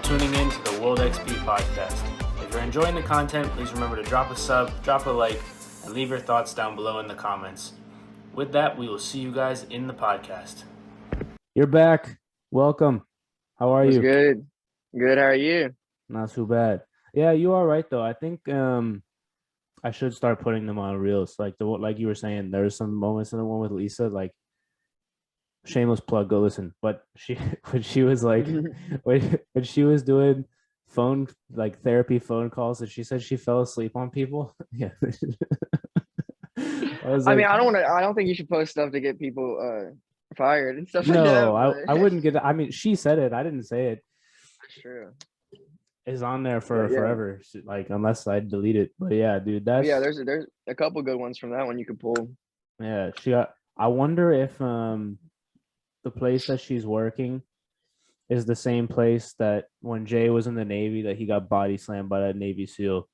tuning in to the World XP podcast. If you're enjoying the content, please remember to drop a sub, drop a like, and leave your thoughts down below in the comments. With that, we will see you guys in the podcast. You're back. Welcome. How are you? Good. Good. How are you? Not too bad. Yeah, you are right though. I think I should start putting them on reels. Like you were saying, there was some moments in the one with Lisa, like shameless plug, go listen. But when she was like when she was doing phone like therapy phone calls and she said she fell asleep on people. Yeah. I don't think you should post stuff to get people fired and stuff like that. No, I wouldn't get it. I mean, she said it. I didn't say it. That's true. It's on there for forever, like unless I delete it. But yeah, dude, there's a couple good ones from that one you could pull. Yeah, I wonder if the place that she's working is the same place that when Jay was in the Navy that he got body slammed by that Navy SEAL.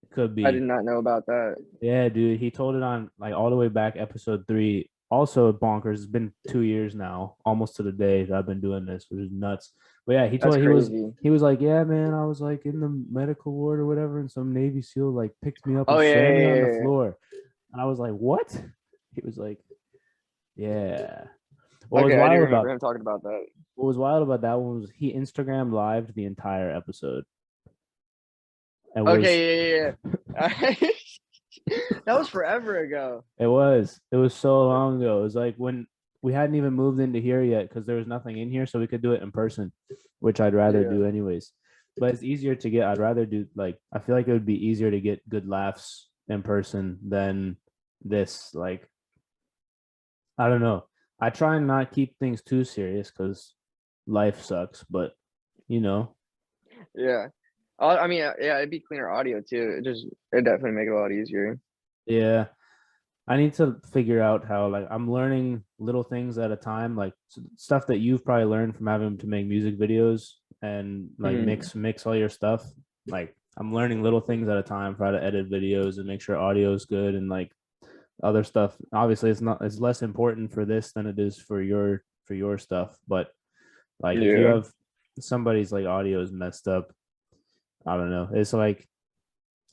It could be. I did not know about that. Yeah, dude, he told it on like all the way back episode 3. Also bonkers. It's been 2 years now, almost to the day that I've been doing this, which is nuts. But yeah, he was like, yeah, man, I was like in the medical ward or whatever, and some Navy SEAL like picked me up and slammed me on the floor. And I was like, what? He was like, yeah. I remember him talking about that. What was wild about that one was he Instagram lived the entire episode. Yeah. That was forever ago. It was so long ago. It was like when we hadn't even moved into here yet because there was nothing in here, so we could do it in person, which I'd rather do anyways. But it's easier to get. I'd rather do I feel like it would be easier to get good laughs in person than this. Like, I don't know. I try and not keep things too serious because life sucks, but you know. Yeah. I mean, yeah, it'd be cleaner audio too. It definitely make it a lot easier. Yeah. I need to figure out how, like, I'm learning little things at a time, like stuff that you've probably learned from having to make music videos and like mix all your stuff. Like, I'm learning little things at a time for how to edit videos and make sure audio is good and like other stuff. Obviously, it's less important for this than it is for your stuff. But like, if you have somebody's like audio is messed up, I don't know. It's like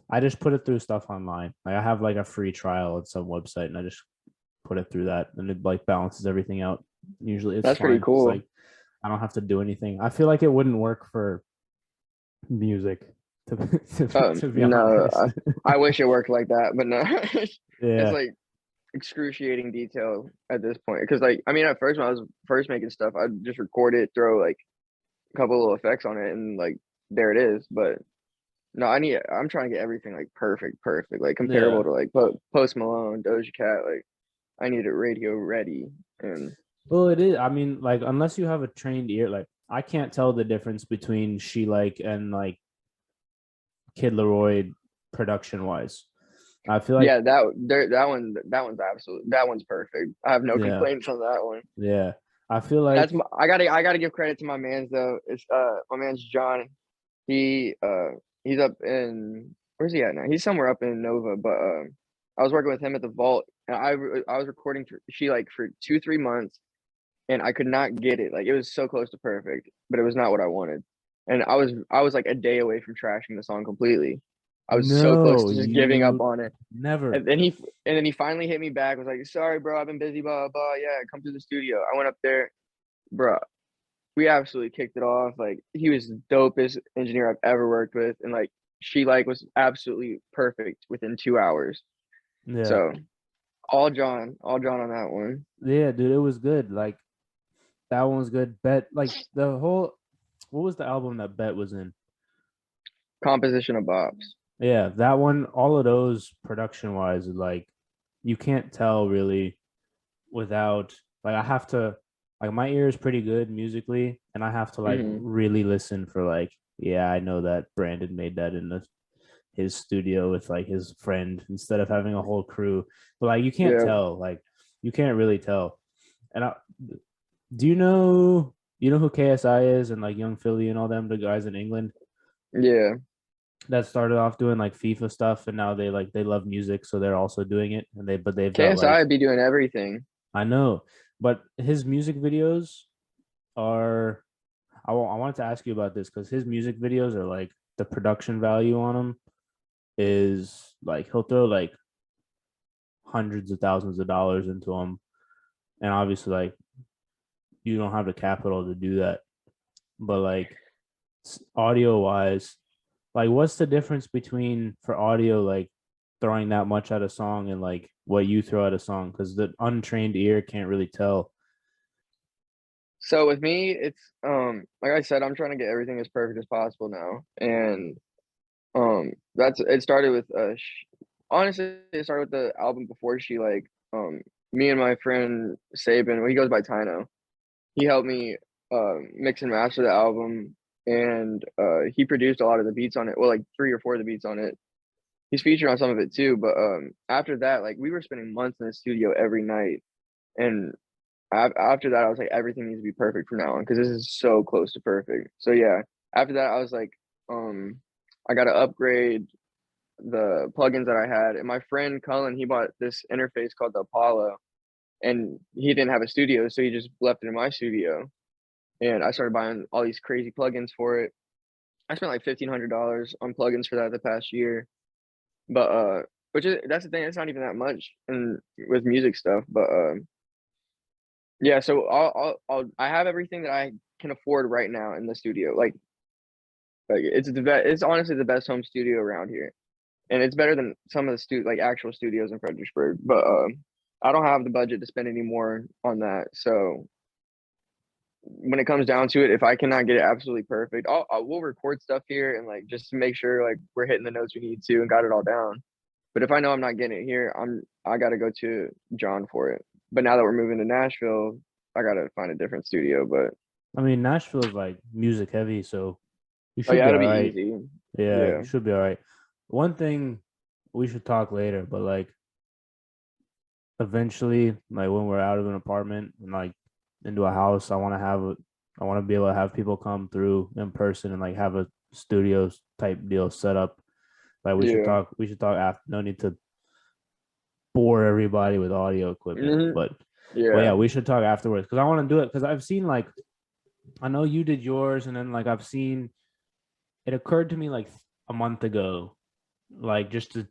I just put it through stuff online. Like I have like a free trial at some website, and I just put it through that, and it like balances everything out. Usually, that's pretty cool. It's like I don't have to do anything. I feel like it wouldn't work for music. To be no, honest. I wish it worked like that, but no. Yeah. It's like excruciating detail at this point. Because like, I mean, at first when I was first making stuff, I'd just record it, throw like a couple little effects on it, and like there it is. But no, I'm trying to get everything like perfect, like comparable to like Post Malone, Doja Cat. Like I need it radio ready. And well, it is. I mean, like unless you have a trained ear, like I can't tell the difference between She Like and like Kid Leroy production wise. I feel like that one's perfect. I have no complaints on that one. Yeah, I feel like I gotta give credit to my man's though. It's my man's John. He's up in, where's he at now? He's somewhere up in Nova. But I was working with him at the vault, and I was recording She Like for 2-3 months, and I could not get it. Like it was so close to perfect, but it was not what I wanted. And I was like a day away from trashing the song completely. I was so close to just giving up on it. Never. And then he finally hit me back. Was like, sorry, bro, I've been busy, blah, blah. Yeah, come to the studio. I went up there, bro. We absolutely kicked it off. Like he was the dopest engineer I've ever worked with. And like She Like was absolutely perfect within 2 hours. Yeah. So all John on that one. Yeah, dude, it was good. Like that one was good. Bet, like what was the album that Bet was in? Composition of Bops. Yeah, that one, all of those production wise, like you can't tell really without, like I have to, like my ear is pretty good musically, and I have to like really listen for like, yeah, I know that Brandon made that in his studio with like his friend instead of having a whole crew. But like you can't tell, like you can't really tell. And do you know who KSI is and like Young Philly and all them, the guys in England? Yeah. That started off doing like FIFA stuff, and now they love music, so they're also doing it. And they've KSI be doing everything. I know, but his music videos are, I wanted to ask you about this because his music videos are like the production value on them is like he'll throw like hundreds of thousands of dollars into them, and obviously like you don't have the capital to do that. But like audio wise, like what's the difference between for audio like throwing that much at a song and like what you throw at a song? Because the untrained ear can't really tell. So with me, it's like I said, I'm trying to get everything as perfect as possible now, and that's it. Started with honestly, it started with the album before she like me and my friend Saban, well, he goes by Tino. He helped me mix and master the album, and he produced a lot of the beats on it. Well, like 3 or 4 of the beats on it. He's featured on some of it too. But after that, like we were spending months in the studio every night, and after that, I was like, everything needs to be perfect from now on because this is so close to perfect. So yeah, after that, I was like, I got to upgrade the plugins that I had. And my friend Cullen, he bought this interface called the Apollo, and he didn't have a studio, so he just left it in my studio. And I started buying all these crazy plugins for it. I spent like $1,500 on plugins for that the past year. But which is that's the thing, it's not even that much and with music stuff. But yeah, so I have everything that I can afford right now in the studio. Like it's the best. It's honestly the best home studio around here, and it's better than some of the like actual studios in Fredericksburg. But I don't have the budget to spend any more on that. So when it comes down to it, if I cannot get it absolutely perfect, we'll record stuff here and like just to make sure like we're hitting the notes we need to and got it all down. But if I know I'm not getting it here, I got to go to John for it. But now that we're moving to Nashville, I got to find a different studio. But I mean, Nashville is like music heavy, so you oh should yeah, be it'll all be right. easy. Yeah, Yeah. you should be all right. One thing we should talk later, but like eventually, like when we're out of an apartment and like into a house, I want to be able to have people come through in person and like have a studio type deal set up. Like Yeah. we should talk after. No need to bore everybody with audio equipment, Hmm. but Yeah. yeah, we should talk afterwards because I want to do it because I've seen like I know you did yours, and then like I've seen it occurred to me like a month ago, like just to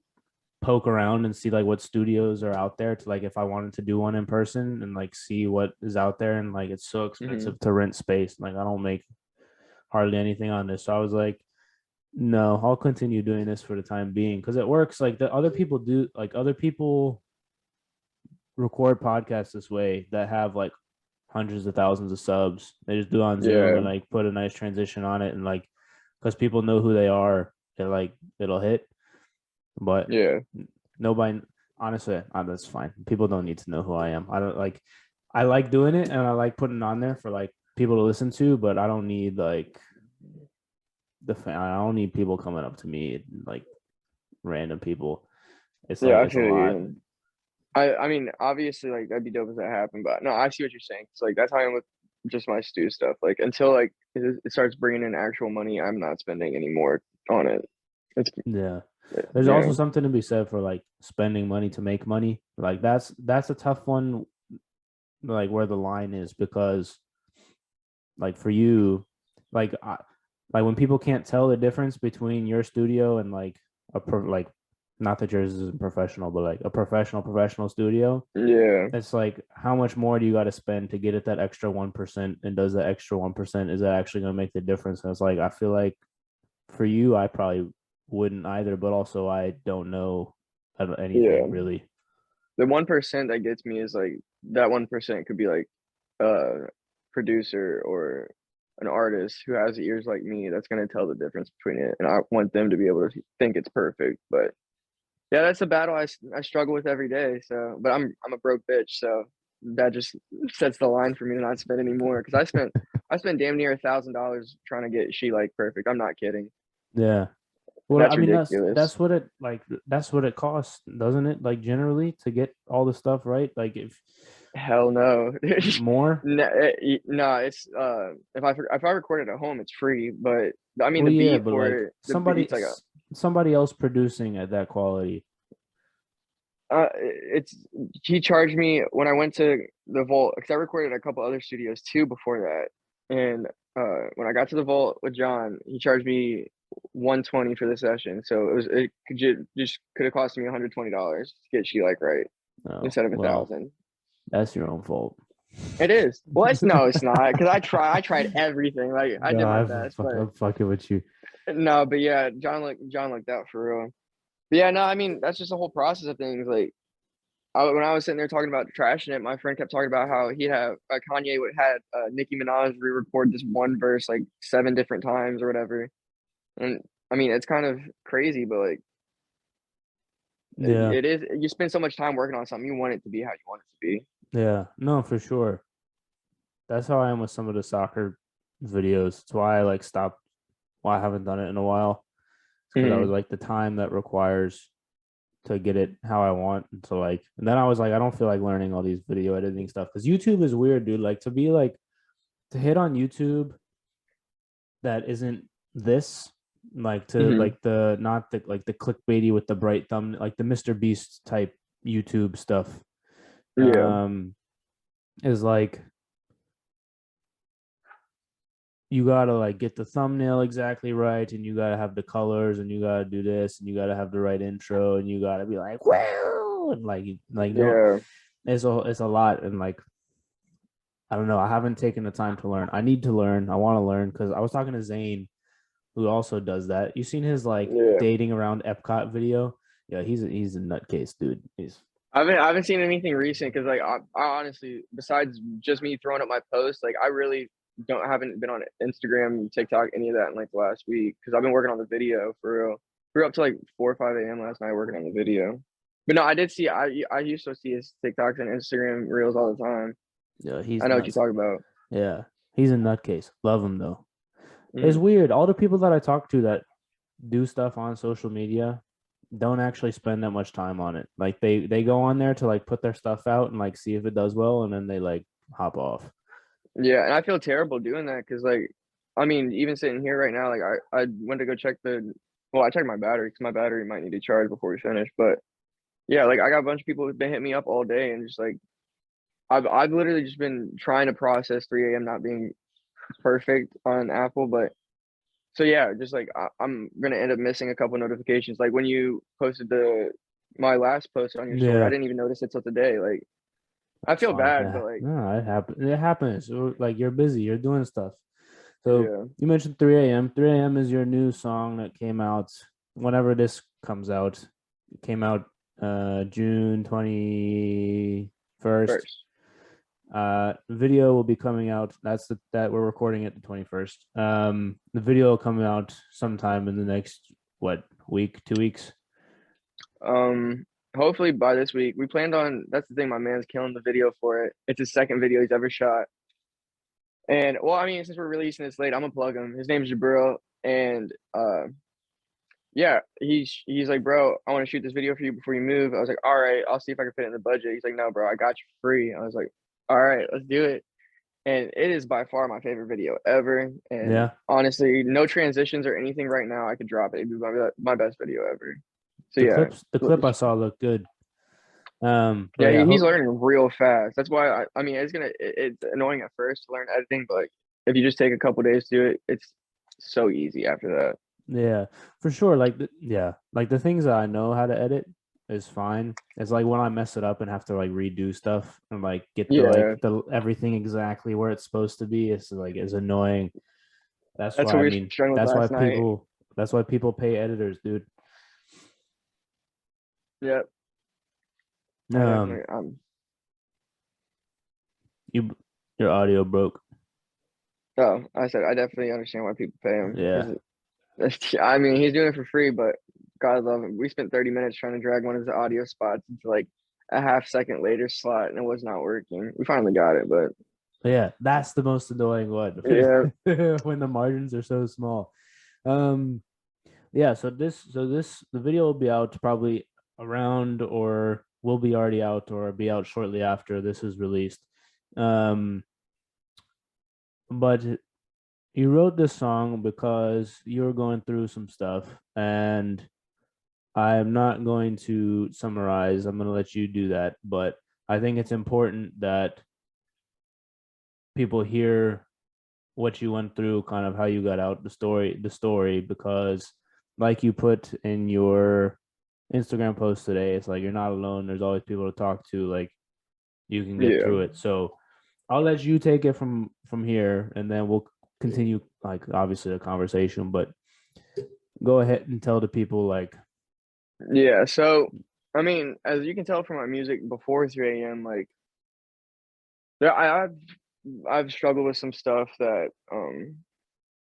poke around and see like what studios are out there to like if I wanted to do one in person and like see what is out there, and like it's so Hmm. expensive to rent space. Like I don't make hardly anything on this. So I was like, no, I'll continue doing this for the time being because it works. Like the other people do, like other people record podcasts this way that have like hundreds of thousands of subs. They just do it on Zoom Yeah. and like put a nice transition on it and like because people know who they are, it'll hit. But Yeah. nobody, honestly, that's fine. People don't need to know who I am. I like doing it and I like putting it on there for like people to listen to, but I don't need like I don't need people coming up to me like random people. It's Yeah. like I it's a feel lot. you. I mean, obviously, like that'd be dope if that happened. But no, I see what you're saying. It's like that's how I am with just my stew stuff. Like until like it starts bringing in actual money, I'm not spending any more on it. It's Yeah. There's yeah. also something to be said for like spending money to make money. Like that's a tough one, like where the line is because like for you, like like when people can't tell the difference between your studio and like like not that yours isn't professional, but like a professional studio, Yeah. it's like how much more do you got to spend to get it that extra 1%? And does that extra 1% is that actually going to make the difference? And it's like I feel like for you, I probably wouldn't either, but also I don't know Yeah. anything really. The 1% that gets me is like that 1% could be like a producer or an artist who has ears like me that's gonna tell the difference between it, and I want them to be able to think it's perfect. But yeah, that's a battle I struggle with every day. So, but I'm a broke bitch, so that just sets the line for me to not spend any more because I spent damn near $1,000 trying to get She Like perfect. I'm not kidding. Yeah. Well, I That's mean ridiculous. that's what it costs, doesn't it? Like generally to get all the stuff right. Like if Hell no. more. No, no, it's if I record it at home, it's free. But I mean, Well, the yeah, beat but like for the beat's like a somebody else producing at that quality. it's he charged me when I went to the Vault because I recorded a couple other studios too before that, and when I got to the vault with John, he charged me 120 for the session. So it just could have cost me $120 to get She Like Right instead of well, 1,000. that's your own fault. It is. Well, it's not because I tried everything. Like I did my best, but I'm fucking with you. no, but yeah, John looked out for real. But yeah, no, I mean that's just the whole process of things. Like when I was sitting there talking about trashing it, my friend kept talking about how he'd have Kanye would had Nicki Minaj re-record this one verse like 7 different times or whatever. And I mean, it's kind of crazy, but like Yeah, it is. You spend so much time working on something, you want it to be how you want it to be. yeah, no, for sure. That's how I am with some of the soccer videos. That's why I like stopped. Why I haven't done it in a while. Because I was like the time that requires to get it how I want. And so like, and then I was like, I don't feel like learning all these video editing stuff because YouTube is weird, dude. Like to be like to hit on YouTube that isn't this like to like the not the like the clickbaity with the bright thumb like the Mr. Beast type YouTube stuff. Yeah. Is like you gotta like get the thumbnail exactly right, and you gotta have the colors, and you gotta do this, and you gotta have the right intro, and you gotta be like, wow, and like no, it's a lot, and like I don't know, I haven't taken the time to learn. I need to learn. I want to learn because I was talking to Zane, who also does that. You seen his like dating around Epcot video? Yeah, he's a nutcase, dude. I haven't seen anything recent because like I honestly, besides just me throwing up my posts, like I really haven't been on Instagram, TikTok, any of that in like the last week because I've been working on the video for real. We were up to like 4 or 5 a.m. last night working on the video. But no, I did see. I used to see his TikToks and Instagram reels all the time. Yeah, he's I know nuts. what you're talking about. Yeah, he's a nutcase. Love him though. It's weird. All the people that I talk to that do stuff on social media don't actually spend that much time on it. Like they go on there to like put their stuff out and like see if it does well, and then they like hop off. Yeah, and I feel terrible doing that because like, I mean, even sitting here right now, like I went to go check I checked my battery because my battery might need to charge before we finish. But yeah, like I got a bunch of people who've been hitting me up all day and just like I've literally just been trying to process 3 a.m. not being perfect on Apple, but so yeah, just like I'm gonna end up missing a couple notifications. Like when you posted my last post on your story, I didn't even notice it till today. Like I feel bad, but like no, it happens. It happens. Like you're busy, you're doing stuff. So you mentioned 3 a.m. 3 a.m. is your new song that came out whenever this comes out. It came out June 21st. Video will be coming out. That we're recording it the 21st. The video will come out sometime in the next week, 2 weeks. Hopefully by this week. We planned on. That's the thing. My man's killing the video for it. It's his second video he's ever shot. And well, I mean, since we're releasing this late, I'm gonna plug him. His name's Jabril, and yeah, he's like, bro, I want to shoot this video for you before you move. I was like, all right, I'll see if I can fit it in the budget. He's like, no, bro, I got you free. I was like, all right, let's do it. And it is by far my favorite video ever. And honestly, no transitions or anything right now. I could drop it. It'd be my best video ever. So the clip I saw looked good. He's learning real fast. That's why I mean, it's annoying at first to learn editing, but like, if you just take a couple days to do it, it's so easy after that. Yeah, for sure. Like the things that I know how to edit is fine. It's like when I mess it up and have to like redo stuff and like get the everything exactly where it's supposed to be. It's like is annoying. That's why I mean that's why people pay editors, dude. Yep. Your audio broke. Oh, I said I definitely understand why people pay him. Yeah. I mean, he's doing it for free, but God love him. We spent 30 minutes trying to drag one of his audio spots into like a half-second later slot, and it was not working. We finally got it, but yeah, that's the most annoying one. Yeah. When the margins are so small. Yeah, so the video will be out probably around or will be already out or be out shortly after this is released. But you wrote this song because you're going through some stuff, and I'm not going to summarize. I'm going to let you do that, but I think it's important that people hear what you went through, kind of how you got out, the story, because like you put in your Instagram post today, it's like you're not alone. There's always people to talk to. Like you can get Yeah. through it. So I'll let you take it from here, and then we'll continue, like, obviously the conversation. But go ahead and tell the people, like. Yeah. So, I mean, as you can tell from my music before 3 a.m., like, I've struggled with some stuff that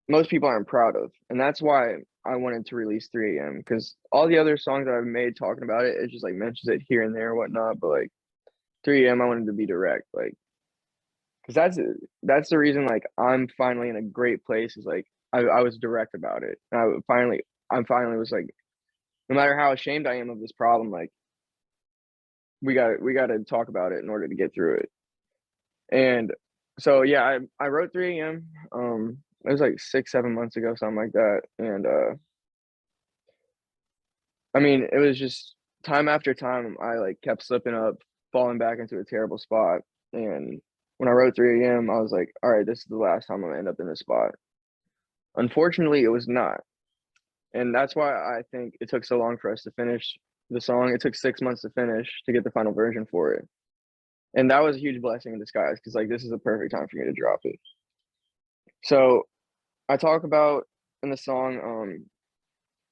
most people aren't proud of, and that's why I wanted to release 3 a.m. because all the other songs that I've made talking about it, it just like mentions it here and there and whatnot. But like 3 a.m., I wanted to be direct, like, because that's the reason like I'm finally in a great place. Is like I was direct about it. And I finally was like, no matter how ashamed I am of this problem, like we got to talk about it in order to get through it. And so yeah, I wrote 3 a.m. It was like 6-7 months ago, something like that. And I mean, it was just time after time I like kept slipping up, falling back into a terrible spot. And when I wrote 3 a.m., I was like, all right, this is the last time I'm gonna end up in this spot. Unfortunately, it was not. And that's why I think it took so long for us to finish the song. It took 6 months to finish to get the final version for it. And that was a huge blessing in disguise because like this is the perfect time for me to drop it. So I talk about in the song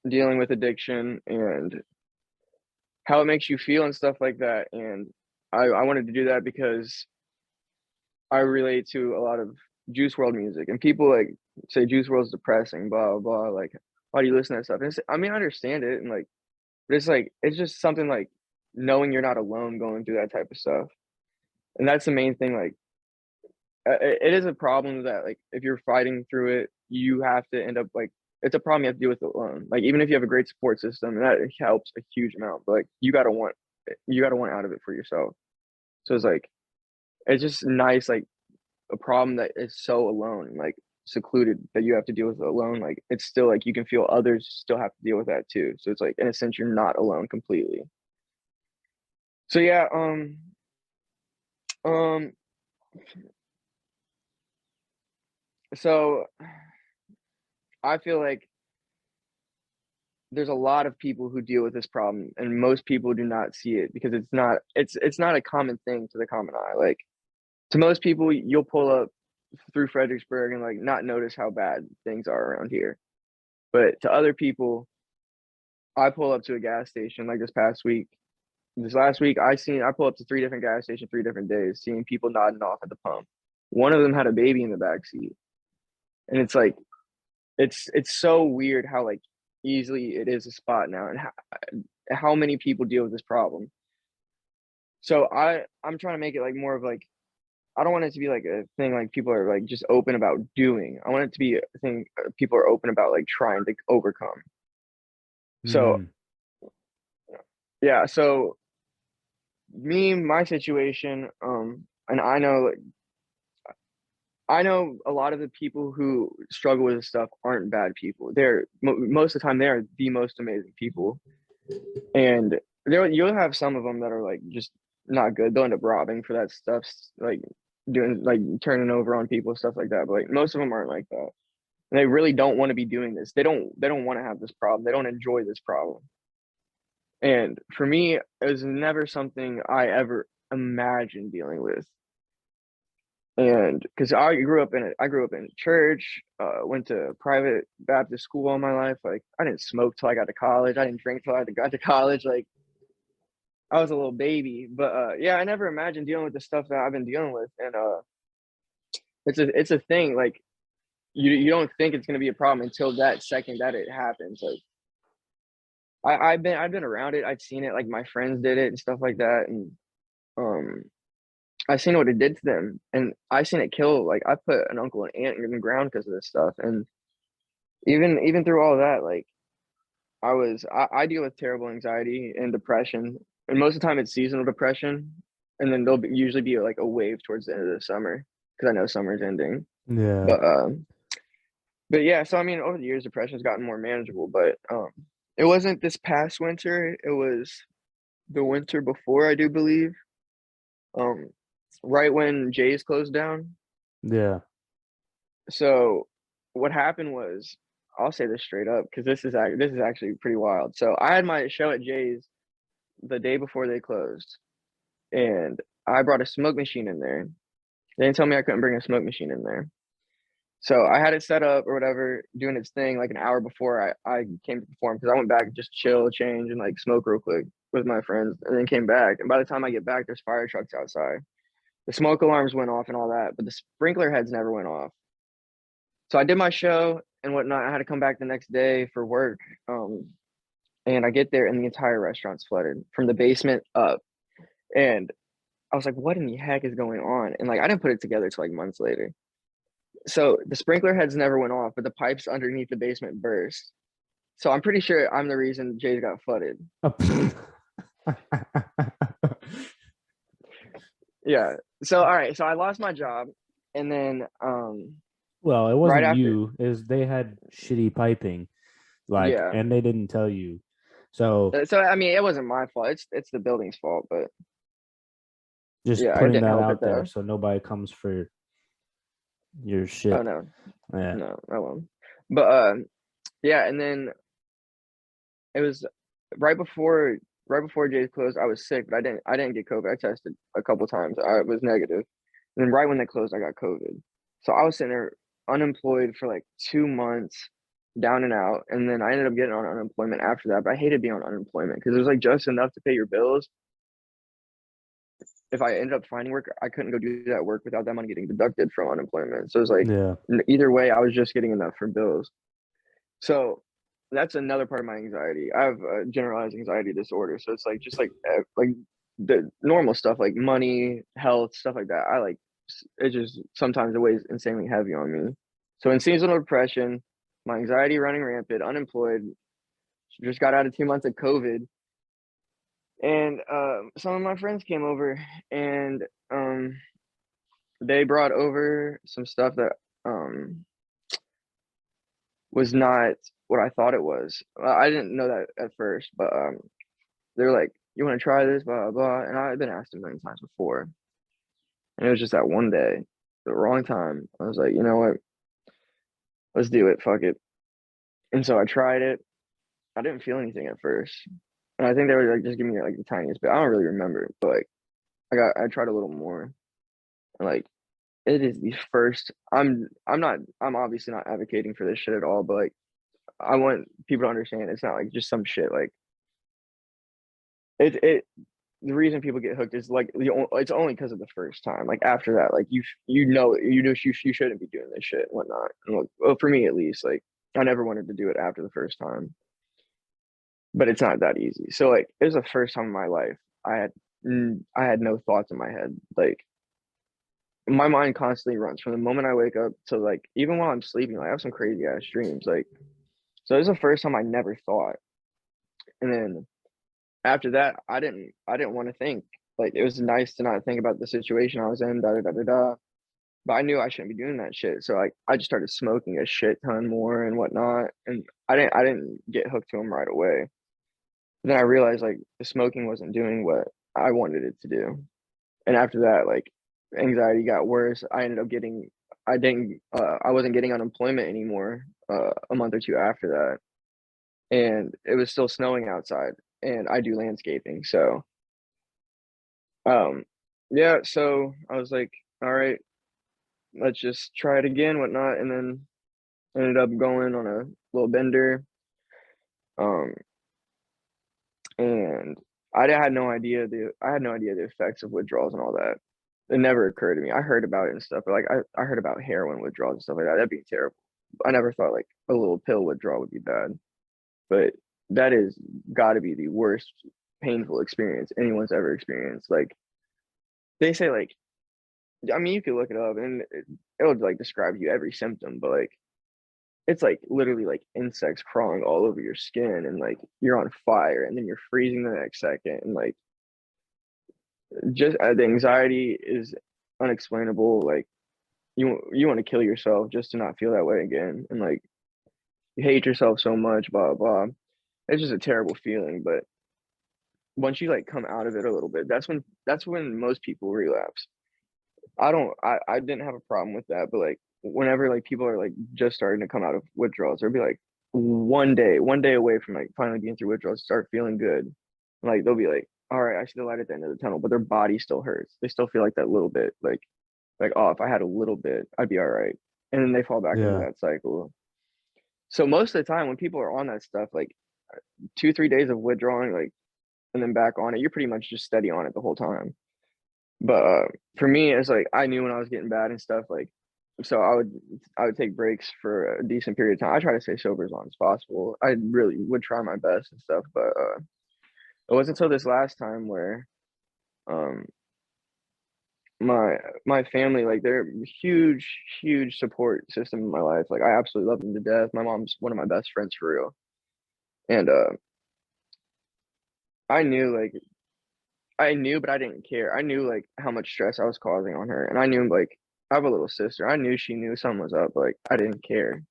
dealing with addiction and how it makes you feel and stuff like that. And I wanted to do that because I relate to a lot of Juice World music, and people like say Juice World's depressing, blah blah. Like, why do you listen to that stuff? And I mean, I understand it, and like, but it's like it's just something like knowing you're not alone going through that type of stuff, and that's the main thing. Like, it is a problem that like if you're fighting through it, you have to end up like it's a problem you have to deal with alone. Like, even if you have a great support system, and that helps a huge amount, but like you gotta want out of it for yourself. So it's like it's just nice, like a problem that is so alone, like secluded that you have to deal with it alone. Like it's still like you can feel others still have to deal with that too. So it's like in a sense you're not alone completely. So yeah, um, so I feel like there's a lot of people who deal with this problem, and most people do not see it because it's not a common thing to the common eye. Like to most people, you'll pull up through Fredericksburg and like not notice how bad things are around here. But to other people, I pull up to a gas station like this last week, I pull up to 3 different gas stations, 3 different days, seeing people nodding off at the pump. One of them had a baby in the back seat, and it's like it's so weird how like easily it is a spot now, and how many people deal with this problem. So I'm trying to make it like more of like I don't want it to be like a thing like people are like just open about doing. I want it to be a thing people are open about like trying to overcome. So yeah, so my situation, and I know a lot of the people who struggle with this stuff aren't bad people. They're most of the time they are the most amazing people, and you'll have some of them that are like just not good. They'll end up robbing for that stuff, like doing like turning over on people, stuff like that. But like most of them aren't like that. And they really don't want to be doing this. They don't want to have this problem. They don't enjoy this problem. And for me, it was never something I ever imagined dealing with. And because I grew up in church, went to private Baptist school all my life. Like I didn't smoke till I got to college. I didn't drink till I got to college. Like I was a little baby. But yeah, I never imagined dealing with the stuff that I've been dealing with. And it's a thing. Like you don't think it's gonna be a problem until that second that it happens. Like I've been around it. I've seen it. Like my friends did it and stuff like that. And um I seen what it did to them, and I seen it kill. Like I put an uncle and aunt in the ground because of this stuff, and even through all that, like I deal with terrible anxiety and depression, and most of the time it's seasonal depression, and then usually be like a wave towards the end of the summer because I know summer's ending. Yeah. But yeah, so I mean, over the years, depression's gotten more manageable, but it wasn't this past winter. It was the winter before, I do believe. Um, right when Jay's closed down. Yeah. So what happened was, I'll say this straight up because this is actually pretty wild. So I had my show at Jay's the day before they closed, and I brought a smoke machine in there. They didn't tell me I couldn't bring a smoke machine in there. So I had it set up or whatever, doing its thing like an hour before I came to perform, because I went back just chill, change, and like smoke real quick with my friends, and then came back. And by the time I get back, there's fire trucks outside. The smoke alarms went off and all that, but the sprinkler heads never went off. So I did my show and whatnot. I had to come back the next day for work. And I get there and the entire restaurant's flooded from the basement up. And I was like, what in the heck is going on? And like, I didn't put it together till like months later. So the sprinkler heads never went off, but the pipes underneath the basement burst. So I'm pretty sure I'm the reason Jay's got flooded. Yeah. So, all right. So I lost my job, and then, well, it wasn't right after, you. Is they had shitty piping, like, yeah. and they didn't tell you. So I mean, it wasn't my fault. It's the building's fault, but just yeah, I putting didn't that help out it there though. so nobody comes for your shit. Oh no, Yeah. no, I won't. But yeah, and then it was right before Jay's closed. I was sick, but I didn't get COVID. I tested a couple times. I was negative. And then right when they closed, I got COVID. So I was sitting there unemployed for like 2 months, down and out. And then I ended up getting on unemployment after that. But I hated being on unemployment because it was like just enough to pay your bills. If I ended up finding work, I couldn't go do that work without that money getting deducted from unemployment. So it was like, Yeah. either way, I was just getting enough for bills. So that's another part of my anxiety. I have a generalized anxiety disorder. So it's like just like the normal stuff like money, health, stuff like that. It just sometimes it weighs insanely heavy on me. So in seasonal depression, my anxiety running rampant, unemployed, just got out of 2 months of COVID. And some of my friends came over, and they brought over some stuff that was not what I thought it was. I didn't know that at first, but they're like, "You want to try this?" Blah blah. And I've been asked a million times before, and it was just that one day, the wrong time. I was like, you know what? Let's do it. Fuck it. And so I tried it. I didn't feel anything at first, and I think they were like just giving me like the tiniest bit. I don't really remember, but like I tried a little more, and like it is the first. I'm obviously not advocating for this shit at all, but like I want people to understand it's not like just some shit. Like it the reason people get hooked is like it's only because of the first time. Like after that, like you shouldn't be doing this shit and whatnot. And look, well, for me at least, like I never wanted to do it after the first time, but it's not that easy. So like it was the first time in my life I had no thoughts in my head. Like my mind constantly runs from the moment I wake up to like even while I'm sleeping. Like I have some crazy ass dreams. Like so it was the first time I never thought. And then after that, I didn't want to think. Like it was nice to not think about the situation I was in, da da da da da. But I knew I shouldn't be doing that shit. So like I just started smoking a shit ton more and whatnot. And I didn't get hooked to them right away. But then I realized like the smoking wasn't doing what I wanted it to do. And after that, like anxiety got worse. I wasn't getting unemployment anymore a month or two after that. And it was still snowing outside, and I do landscaping. So yeah, so I was like, all right, let's just try it again, whatnot, and then ended up going on a little bender. And I had no idea the effects of withdrawals and all that. It never occurred to me. I heard about it and stuff, but like I heard about heroin withdrawals and stuff like that. That'd be terrible. I never thought like a little pill withdrawal would be bad. But that is got to be the worst painful experience anyone's ever experienced. Like they say, like I mean, you could look it up and it'll like describe you every symptom, but like it's like literally like insects crawling all over your skin, and like you're on fire, and then you're freezing the next second, and like just the anxiety is unexplainable. Like you want to kill yourself just to not feel that way again, and like you hate yourself so much, blah blah. It's just a terrible feeling, but once you like come out of it a little bit, that's when most people relapse. I didn't have a problem with that, but like whenever like people are like just starting to come out of withdrawals, they'll be like one day away from like finally being through withdrawals, start feeling good. Like they'll be like, all right, I see the light at the end of the tunnel, but their body still hurts. They still feel like that little bit, like, oh, if I had a little bit, I'd be all right. And then they fall back into Yeah. that cycle. So most of the time when people are on that stuff, like 2, 3 days of withdrawing, like, and then back on it, you're pretty much just steady on it the whole time. But for me, it's like I knew when I was getting bad and stuff, like, so I would take breaks for a decent period of time. I try to stay sober as long as possible. I really would try my best and stuff, but it wasn't until this last time where um my family, like, they're a huge support system in my life. Like I absolutely love them to death. My mom's one of my best friends for real. And I knew like I knew, but I didn't care. I knew like how much stress I was causing on her. And I knew like I have a little sister. I knew she knew something was up, but like I didn't care.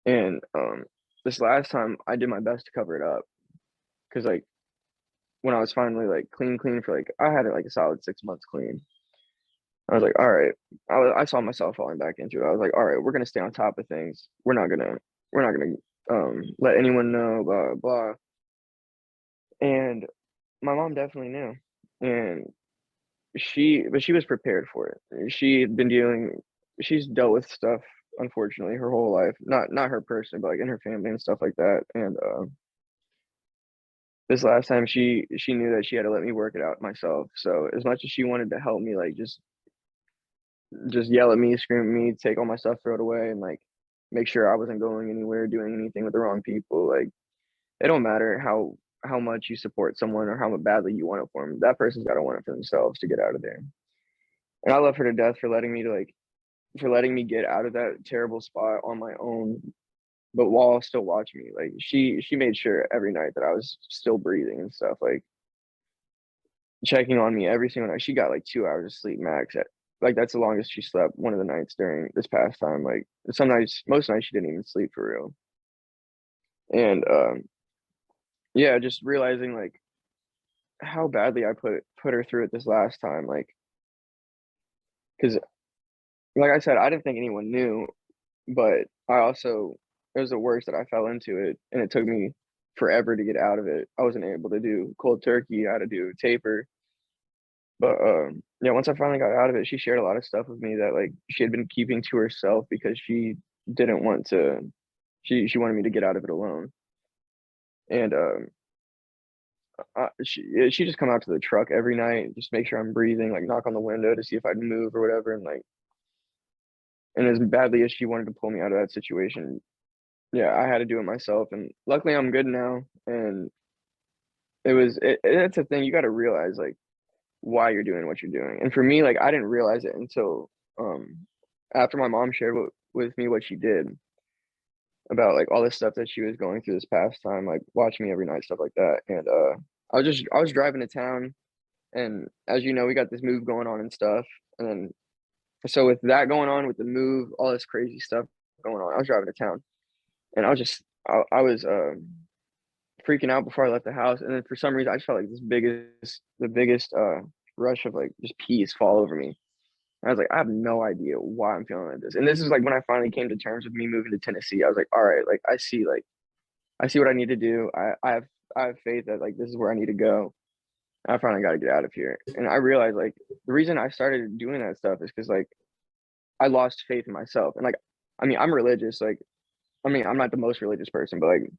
And this last time I did my best to cover it up. Cause like when I was finally like clean for like I had it like a solid 6 months clean. I was like, all right. I saw myself falling back into it. I was like, all right, we're gonna stay on top of things. We're not gonna let anyone know, blah blah. And my mom definitely knew. And but she was prepared for it. She's dealt with stuff, unfortunately, her whole life. Not her personally, but like in her family and stuff like that. And this last time she knew that she had to let me work it out myself. So as much as she wanted to help me, like just yell at me, scream at me, take all my stuff, throw it away, and like make sure I wasn't going anywhere, doing anything with the wrong people. Like it don't matter how much you support someone or how badly you want it for them. That person's got to want it for themselves to get out of there. And I love her to death for letting me get out of that terrible spot on my own, but while still watching me. Like she made sure every night that I was still breathing and stuff, like checking on me every single night. She got like 2 hours of sleep max like that's the longest she slept one of the nights during this past time. Like some nights, most nights she didn't even sleep for real. And yeah, just realizing like how badly I put her through it this last time, like because like I said, I didn't think anyone knew, but I also it was the worst that I fell into it, and it took me forever to get out of it. I wasn't able to do cold turkey. I had to do taper, but yeah, once I finally got out of it, she shared a lot of stuff with me that like she had been keeping to herself because she didn't want to. She wanted me to get out of it alone, and she just come out to the truck every night, just make sure I'm breathing, like knock on the window to see if I'd move or whatever, and like. And as badly as she wanted to pull me out of that situation, yeah, I had to do it myself, and luckily I'm good now. And it's a thing you got to realize like why you're doing what you're doing. And for me, like I didn't realize it until after my mom shared with me what she did about like all this stuff that she was going through this past time, like watching me every night, stuff like that. And I was driving to town, and as you know, we got this move going on and stuff. And then so with that going on, with the move, all this crazy stuff going on, I was driving to town, and I was freaking out before I left the house. And then for some reason I just felt like the biggest rush of like just peace fall over me. And I was like, I have no idea why I'm feeling like this. And this is like when I finally came to terms with me moving to Tennessee. I was like, all right, like I see what I need to do. I have faith that like this is where I need to go. I finally got to get out of here. And I realized like the reason I started doing that stuff is because like I lost faith in myself. And like I mean, I'm religious, like I mean, I'm not the most religious person, but like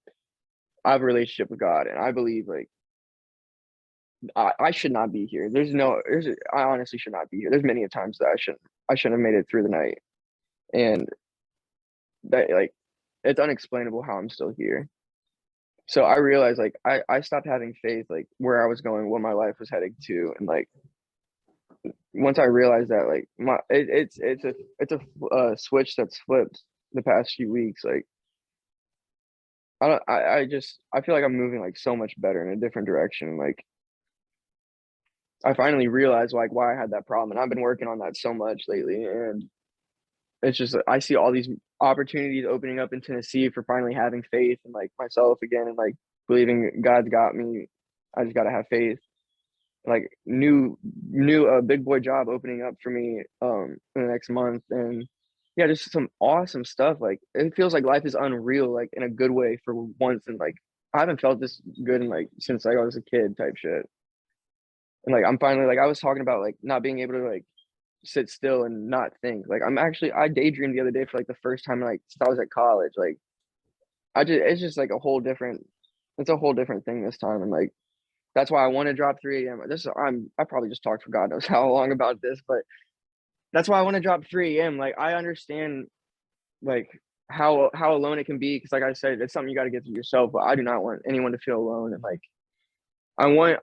I have a relationship with God, and I believe like I should not be here. I honestly should not be here. There's many a times that I shouldn't have made it through the night, and that like it's unexplainable how I'm still here. So I realized like I stopped having faith like where I was going, what my life was heading to, and like once I realized that like it's a switch that's flipped the past few weeks. Like I feel like I'm moving like so much better in a different direction. Like I finally realized like why I had that problem, and I've been working on that so much lately. And it's just I see all these opportunities opening up in Tennessee for finally having faith in like myself again, and like believing God's got me. I just gotta have faith. like new big boy job opening up for me in the next month. And yeah, just some awesome stuff. Like it feels like life is unreal, like in a good way for once. And like I haven't felt this good in like since like I was a kid type shit. And like I'm finally like I was talking about like not being able to like sit still and not think. Like I daydreamed the other day for like the first time like since I was at college. Like it's just like it's a whole different thing this time. And like that's why I want to drop 3 a.m. I probably just talked for God knows how long about this, but that's why I want to drop 3 a.m. Like I understand like how alone it can be, because like I said, it's something you got to get through yourself. But I do not want anyone to feel alone. And like I want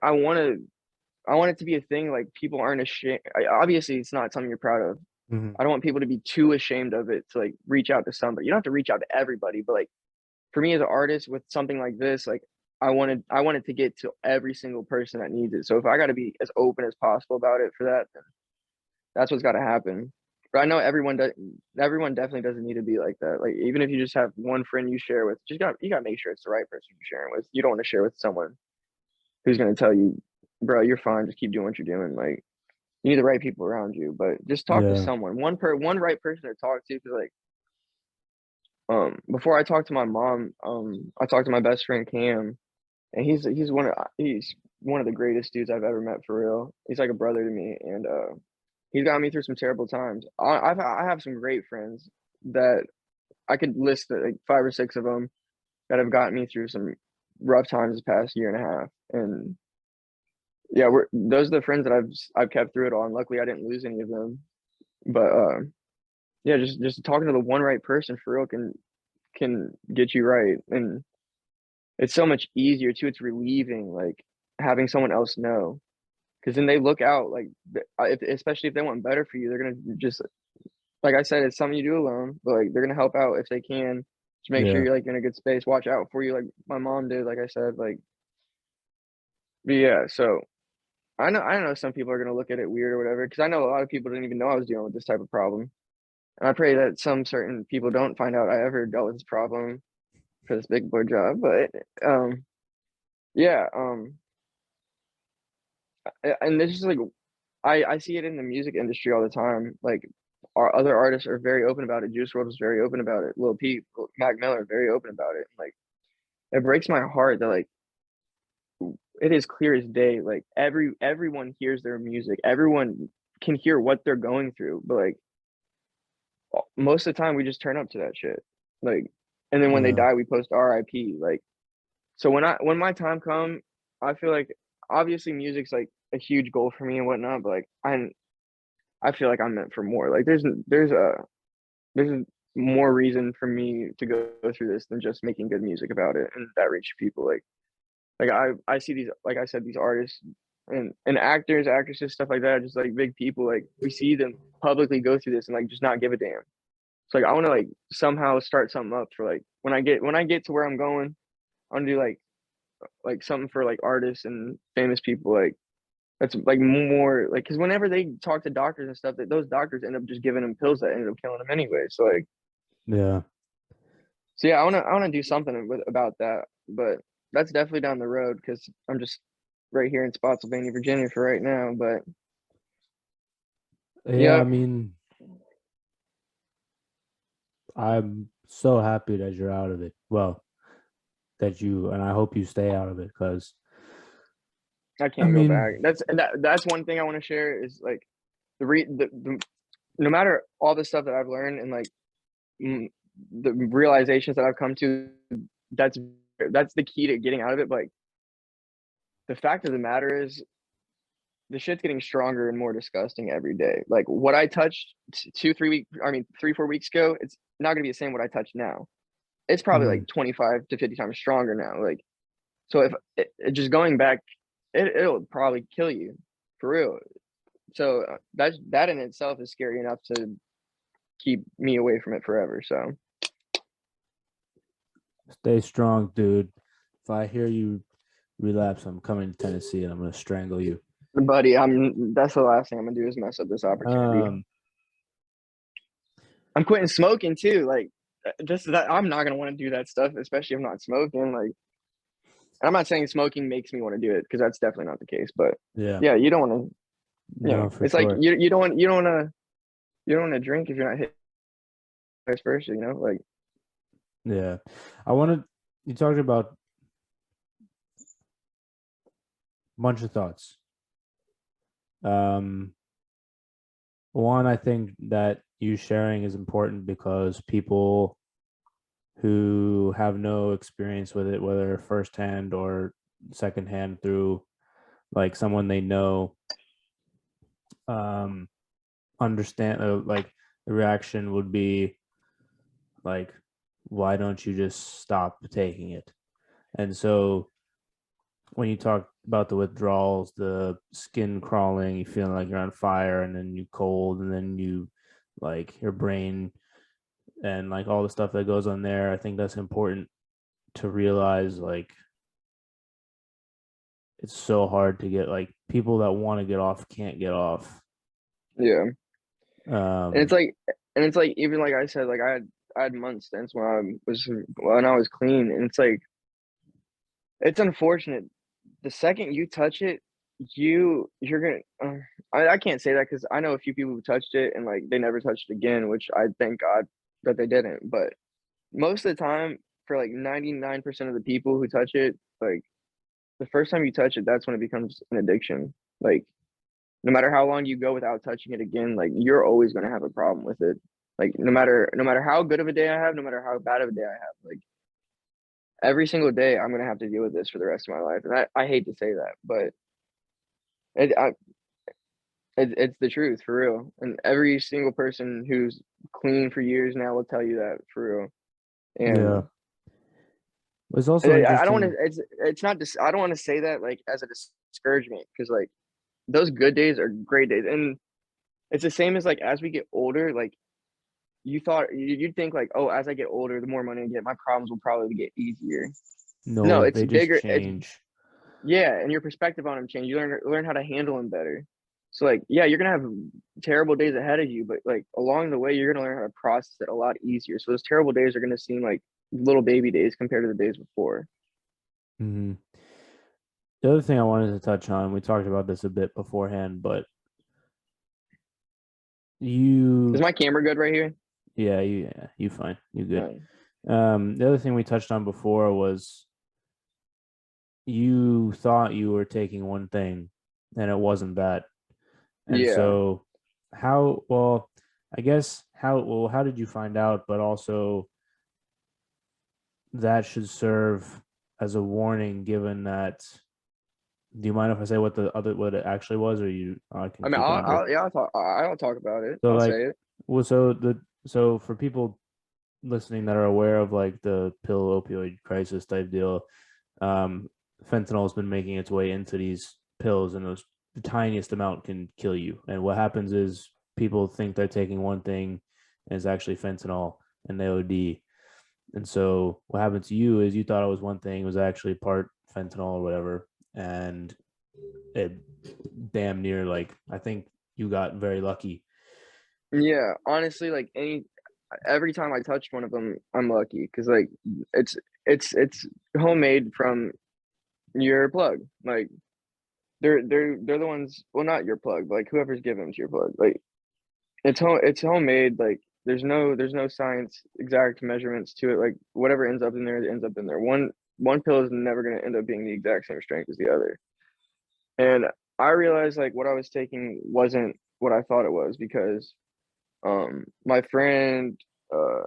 it to be a thing like people aren't ashamed. Obviously, it's not something you're proud of. Mhm. I don't want people to be too ashamed of it to like reach out to somebody. You don't have to reach out to everybody, but like for me as an artist with something like this, like I wanted to get to every single person that needs it. So if I got to be as open as possible about it for that, then that's what's got to happen. But I know everyone definitely doesn't need to be like that. Like even if you just have one friend you share with, you got to make sure it's the right person you're sharing with. You don't want to share with someone who's going to tell you, bro, you're fine, just keep doing what you're doing. Like you need the right people around you, but just talk to Yeah. someone, one right person to talk to. Because like before I talked to my mom, I talked to my best friend Cam, and he's one of the greatest dudes I've ever met for real. He's like a brother to me, and he's got me through some terrible times. I have some great friends that I could list like 5 or 6 of them that have gotten me through some rough times this past year and a half. And yeah, those are the friends that I've kept through it all, and luckily I didn't lose any of them. But yeah, just talking to the one right person for real can get you right. And it's so much easier too. It's relieving, like having someone else know, because then they look out, like especially if they want better for you, they're gonna just, like I said, it's something you do alone, but like they're gonna help out if they can to make sure Yeah. you're like in a good space, watch out for you, like my mom did, like I said, like. But yeah, so I know some people are gonna look at it weird or whatever, because I know a lot of people didn't even know I was dealing with this type of problem, and I pray that some certain people don't find out I ever dealt with this problem for this big boy job. But yeah, and this is like I see it in the music industry all the time. Like our other artists are very open about it. Juice WRLD was very open about it. Lil Peep, Mac Miller, very open about it. Like it breaks my heart that like it is clear as day. Like everyone hears their music. Everyone can hear what they're going through. But like most of the time, we just turn up to that shit. Like, and then when they Yeah. die, we post RIP. Like, so when my time come, I feel like obviously music's like a huge goal for me and whatnot. But like I feel like I'm meant for more. Like there's more reason for me to go through this than just making good music about it and that reach people. Like I see these, like I said, these artists and actors, actresses, stuff like that, just like big people. Like we see them publicly go through this and like just not give a damn. So like I want to like somehow start something up for like when I get to where I'm going, I want to do like something for like artists and famous people, like that's like more like, because whenever they talk to doctors and stuff, that those doctors end up just giving them pills that ended up killing them anyway. So like, Yeah. so yeah, I want to do something about that, but that's definitely down the road because I'm just right here in Spotsylvania, Virginia for right now. But Yeah. I yep, mean, I'm so happy that you're out of it. Well, and I hope you stay out of it, because I I can't go mean, back. That's one thing I want to share is like the no matter all the stuff that I've learned and like the realizations that I've come to, that's that's the key to getting out of it. But like the fact of the matter is, the shit's getting stronger and more disgusting every day. Like what I touched 3-4 weeks ago, it's not gonna be the same what I touch now. It's probably mhm. like 25 to 50 times stronger now. Like so, if just going back, it'll probably kill you for real. So that in itself is scary enough to keep me away from it forever. So Stay strong, dude. If I hear you relapse, I'm coming to Tennessee and I'm gonna strangle you. buddy, that's the last thing I'm gonna do is mess up this opportunity. Um, I'm quitting smoking too. Like just that I'm not gonna want to do that stuff, especially if I'm not smoking. Like And I'm not saying smoking makes me want to do it, because that's definitely not the case. But Yeah. yeah, you don't want to. No, Yeah, for it's like sure. you don't want to drink if you're not hit, vice versa. Like. Yeah. You talked about a bunch of thoughts. One, I think that you sharing is important because people who have no experience with it, whether firsthand or secondhand through like someone they know, um, understand like the reaction would be like, why don't you just stop taking it? And so when you talk about the withdrawals, the skin crawling, you feeling like you're on fire, and then you cold, and then you like your brain and like all the stuff that goes on there, I think that's important to realize. Like, it's so hard to get, like, people that want to get off can't get off. Yeah. Um, And it's like even like I said, like I had month stints when I was clean, and it's like it's unfortunate. The second you touch it, you're gonna. I can't say that because I know a few people who touched it and like they never touched it again, which I thank God that they didn't. But most of the time, for like 99% of the people who touch it, like the first time you touch it, that's when it becomes an addiction. Like no matter how long you go without touching it again, like you're always gonna have a problem with it. Like no matter how good of a day I have, no matter how bad of a day I have, like every single day I'm gonna have to deal with this for the rest of my life. And I hate to say that, but it, I, it's the truth for real. And every single person who's clean for years now will tell you that for real. yeah. And It's also I don't want interesting. to. It's not. I don't want to say that like as a discouragement, because like those good days are great days, and it's the same as like as we get older, like you'd think like, oh, as I get older, the more money I get, my problems will probably get easier. No, No, it's they just bigger. It's change. Yeah, and your perspective on them change. You learn how to handle them better. So like, yeah, you're gonna have terrible days ahead of you, but like along the way, you're gonna learn how to process it a lot easier. So those terrible days are gonna seem like little baby days compared to the days before. Hmm. The other thing I wanted to touch on, we talked about this a bit beforehand, but Is you, my camera good right here? yeah, you fine, you good. No. The other thing we touched on before was you thought you were taking one thing and it wasn't that. And Yeah. so how did you find out? But also that should serve as a warning, given that, do you mind if I say what it actually was, or I can I mean, keep it under? I'll talk about it. So I'll like, say it. well, so for people listening that are aware of like the pill opioid crisis type deal, fentanyl has been making its way into these pills, and the tiniest amount can kill you. And what happens is people think they're taking one thing, and it's actually fentanyl, and they OD. And so what happened to you is you thought it was one thing, it was actually part fentanyl or whatever, and it damn near, like, I think you got very lucky. Yeah, honestly, like every time I touch one of them, I'm lucky because like it's it's homemade from your plug. Like they're the ones. Well, not your plug, but like whoever's giving them to your plug. Like it's homemade. Like there's no science exact measurements to it. Like whatever ends up in there, it ends up in there. One pill is never gonna end up being the exact same strength as the other. And I realized like what I was taking wasn't what I thought it was, because my friend uh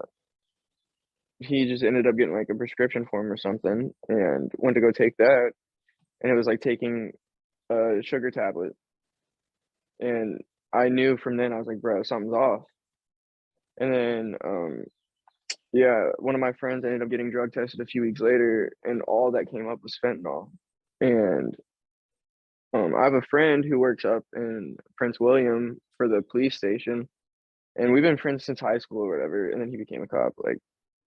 he just ended up getting like a prescription form or something and went to go take that, and it was like taking a sugar tablet. And I knew from then, I was like, bro, something's off. And then yeah, one of my friends ended up getting drug tested a few weeks later, and all that came up was fentanyl. And I have a friend who works up in Prince William for the police station, and we've been friends since high school or whatever. And then he became a cop. Like,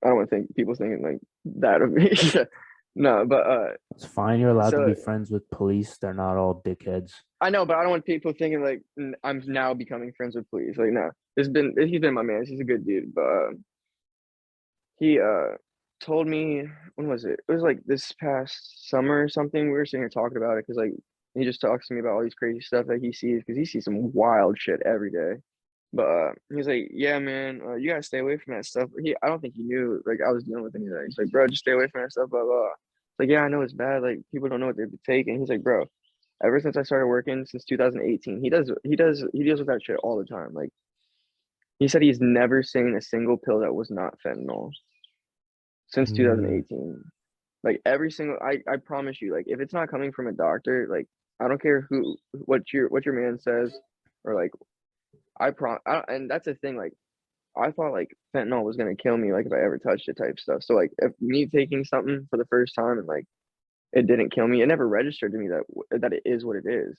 I don't want to think people thinking like that of me. No, but It's fine, you're allowed to so be friends with police. They're not all dickheads. I know, but I don't want people thinking like I'm now becoming friends with police. Like, no, he's been my man. He's a good dude, but he told me, when was it? It was like this past summer or something. We were sitting here talking about it because like he just talks to me about all these crazy stuff that he sees because he sees some wild shit every day. But he's like, yeah, man, you gotta stay away from that stuff. I don't think he knew like I was dealing with any of that. He's like, bro, just stay away from that stuff, blah blah. Like, yeah, I know it's bad. Like people don't know what they've been taking. He's like, bro, ever since I started working since 2018, he deals with that shit all the time. Like he said he's never seen a single pill that was not fentanyl since Mm, 2018. Like every single, I promise you, like if it's not coming from a doctor, like I don't care what your man says, or like and that's the thing. Like I thought like fentanyl was gonna kill me, like if I ever touched it type stuff. So like if me taking something for the first time and like it didn't kill me, it never registered to me that it is what it is.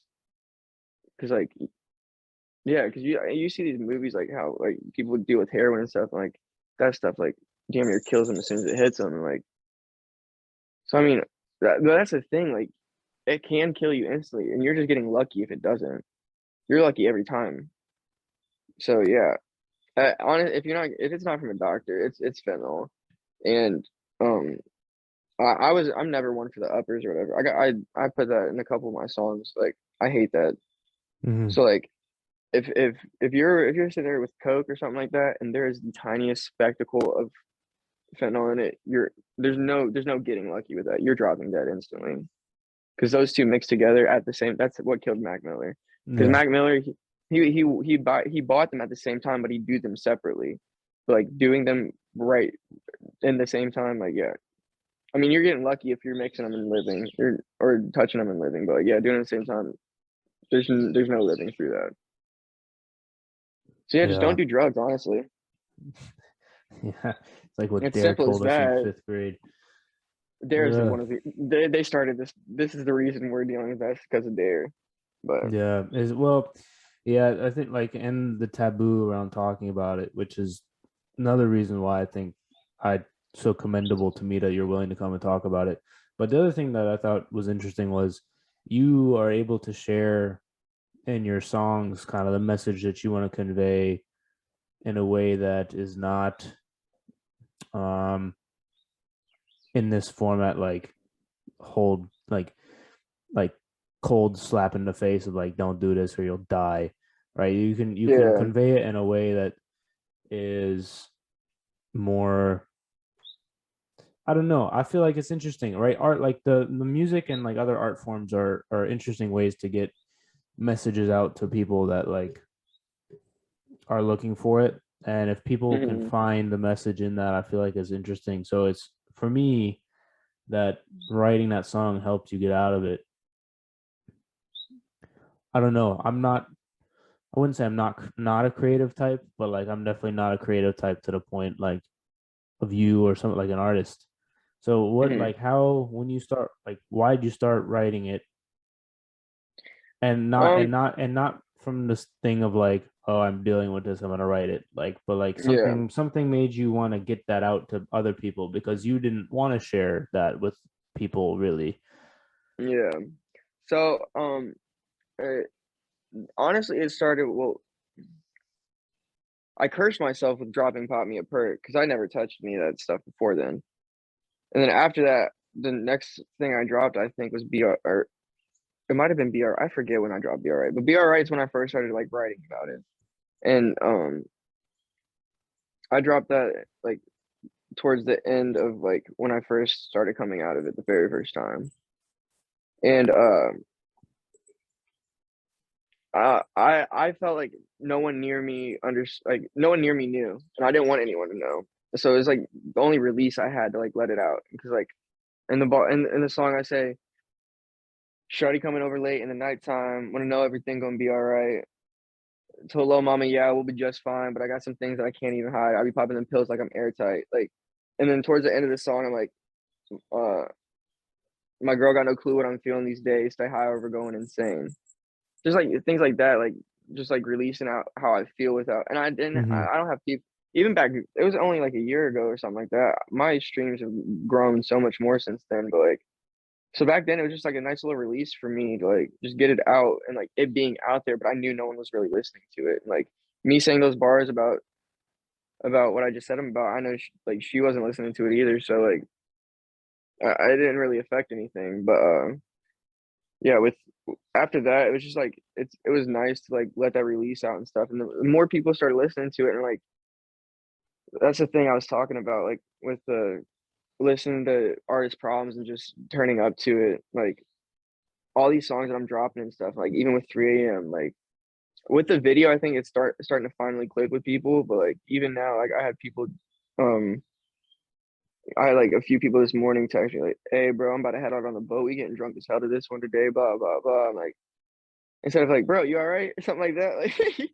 Cause like yeah, cause you see these movies like how like people deal with heroin and stuff, and like that stuff like damn near kills them as soon as it hits them, and like so I mean that's the thing. Like it can kill you instantly, and you're just getting lucky if it doesn't. You're lucky every time. So yeah, if it's not from a doctor, it's fentanyl, and um, I'm never one for the uppers or whatever. I put that in a couple of my songs. Like I hate that. mhm. So like if you're sitting there with coke or something like that, and there is the tiniest spectacle of fentanyl in it, there's no getting lucky with that. You're dropping dead instantly because those two mixed together at the same. That's what killed Mac Miller. Because Yeah, Mac Miller, he bought them at the same time, but he do them separately. But like doing them right in the same time, like yeah. I mean, you're getting lucky if you're mixing them and living, or touching them and living. But like, yeah, doing it at the same time, there's no living through that. So yeah, just don't yeah, do drugs. Honestly, yeah. It's like what it's Dare simple as told us in that. fifth grade. Dare's Yeah, one of they started this. This is the reason we're dealing with this because of Dare. But yeah. Is well, yeah. I think like and the taboo around talking about it, which is another reason why I think I so commendable to me that you're willing to come and talk about it. But the other thing that I thought was interesting was you are able to share in your songs kind of the message that you want to convey in a way that is not um in this format like hold like cold slap in the face of like don't do this or you'll die, right? You can yeah, convey it in a way that is more, I don't know. I feel like it's interesting, right? Art, like the music and like other art forms are interesting ways to get messages out to people that like are looking for it. And if people can hmm find the message in that, I feel like it's interesting. So it's for me that writing that song helped you get out of it. I don't know. I wouldn't say I'm not a creative type, but like I'm definitely not a creative type to the point like of you or something like an artist. So what hmm like how when you start like why did you start writing it and not um, and not and not from this thing of like, oh, I'm dealing with this, I'm gonna write it, like, but like yeah, something made you want to get that out to other people because you didn't want to share that with people really. yeah. So uh, honestly, it started. Well, I cursed myself with dropping "Pop Me a Perk" because I never touched any of that stuff before then. And then after that, the next thing I dropped, I think, was BR, or it might have been BR. I forget when I dropped BRI, but BRI is when I first started like writing about it. And I dropped that like towards the end of like when I first started coming out of it the very first time. And I felt like no one near me knew, and I didn't want anyone to know. So it was like the only release I had to like let it out because like in the song I say, "Shawty coming over late in the nighttime, wanna know everything gonna be all right. Told Lil Mama, yeah, we'll be just fine, but I got some things that I can't even hide. I be popping them pills like I'm airtight." Like, and then towards the end of the song, I'm like, uh, "My girl got no clue what I'm feeling these days. Stay high over going insane." Just like things like that, like just like releasing out how I feel without. And I didn't. Hmm. I don't have people. Even back, it was only like a year ago or something like that. My streams have grown so much more since then. But like, so back then it was just like a nice little release for me to like just get it out and like it being out there. But I knew no one was really listening to it. And, like me saying those bars about about what I just said about. I know she wasn't listening to it either, so like I didn't really affect anything. But yeah, with after that, it was just like it was nice to like let that release out and stuff, and the more people started listening to it, and like that's the thing I was talking about, like with the listening to artist problems and just turning up to it, like all these songs that I'm dropping and stuff, like even with 3 a.m. like with the video, I think it's starting to finally click with people. But like even now, like I had people, um, I had like a few people this morning text me like, "Hey, bro, I'm about to head out on the boat. We getting drunk as hell to this one today." Blah blah blah. I'm like, instead of like, "Bro, you all right?" or something like that.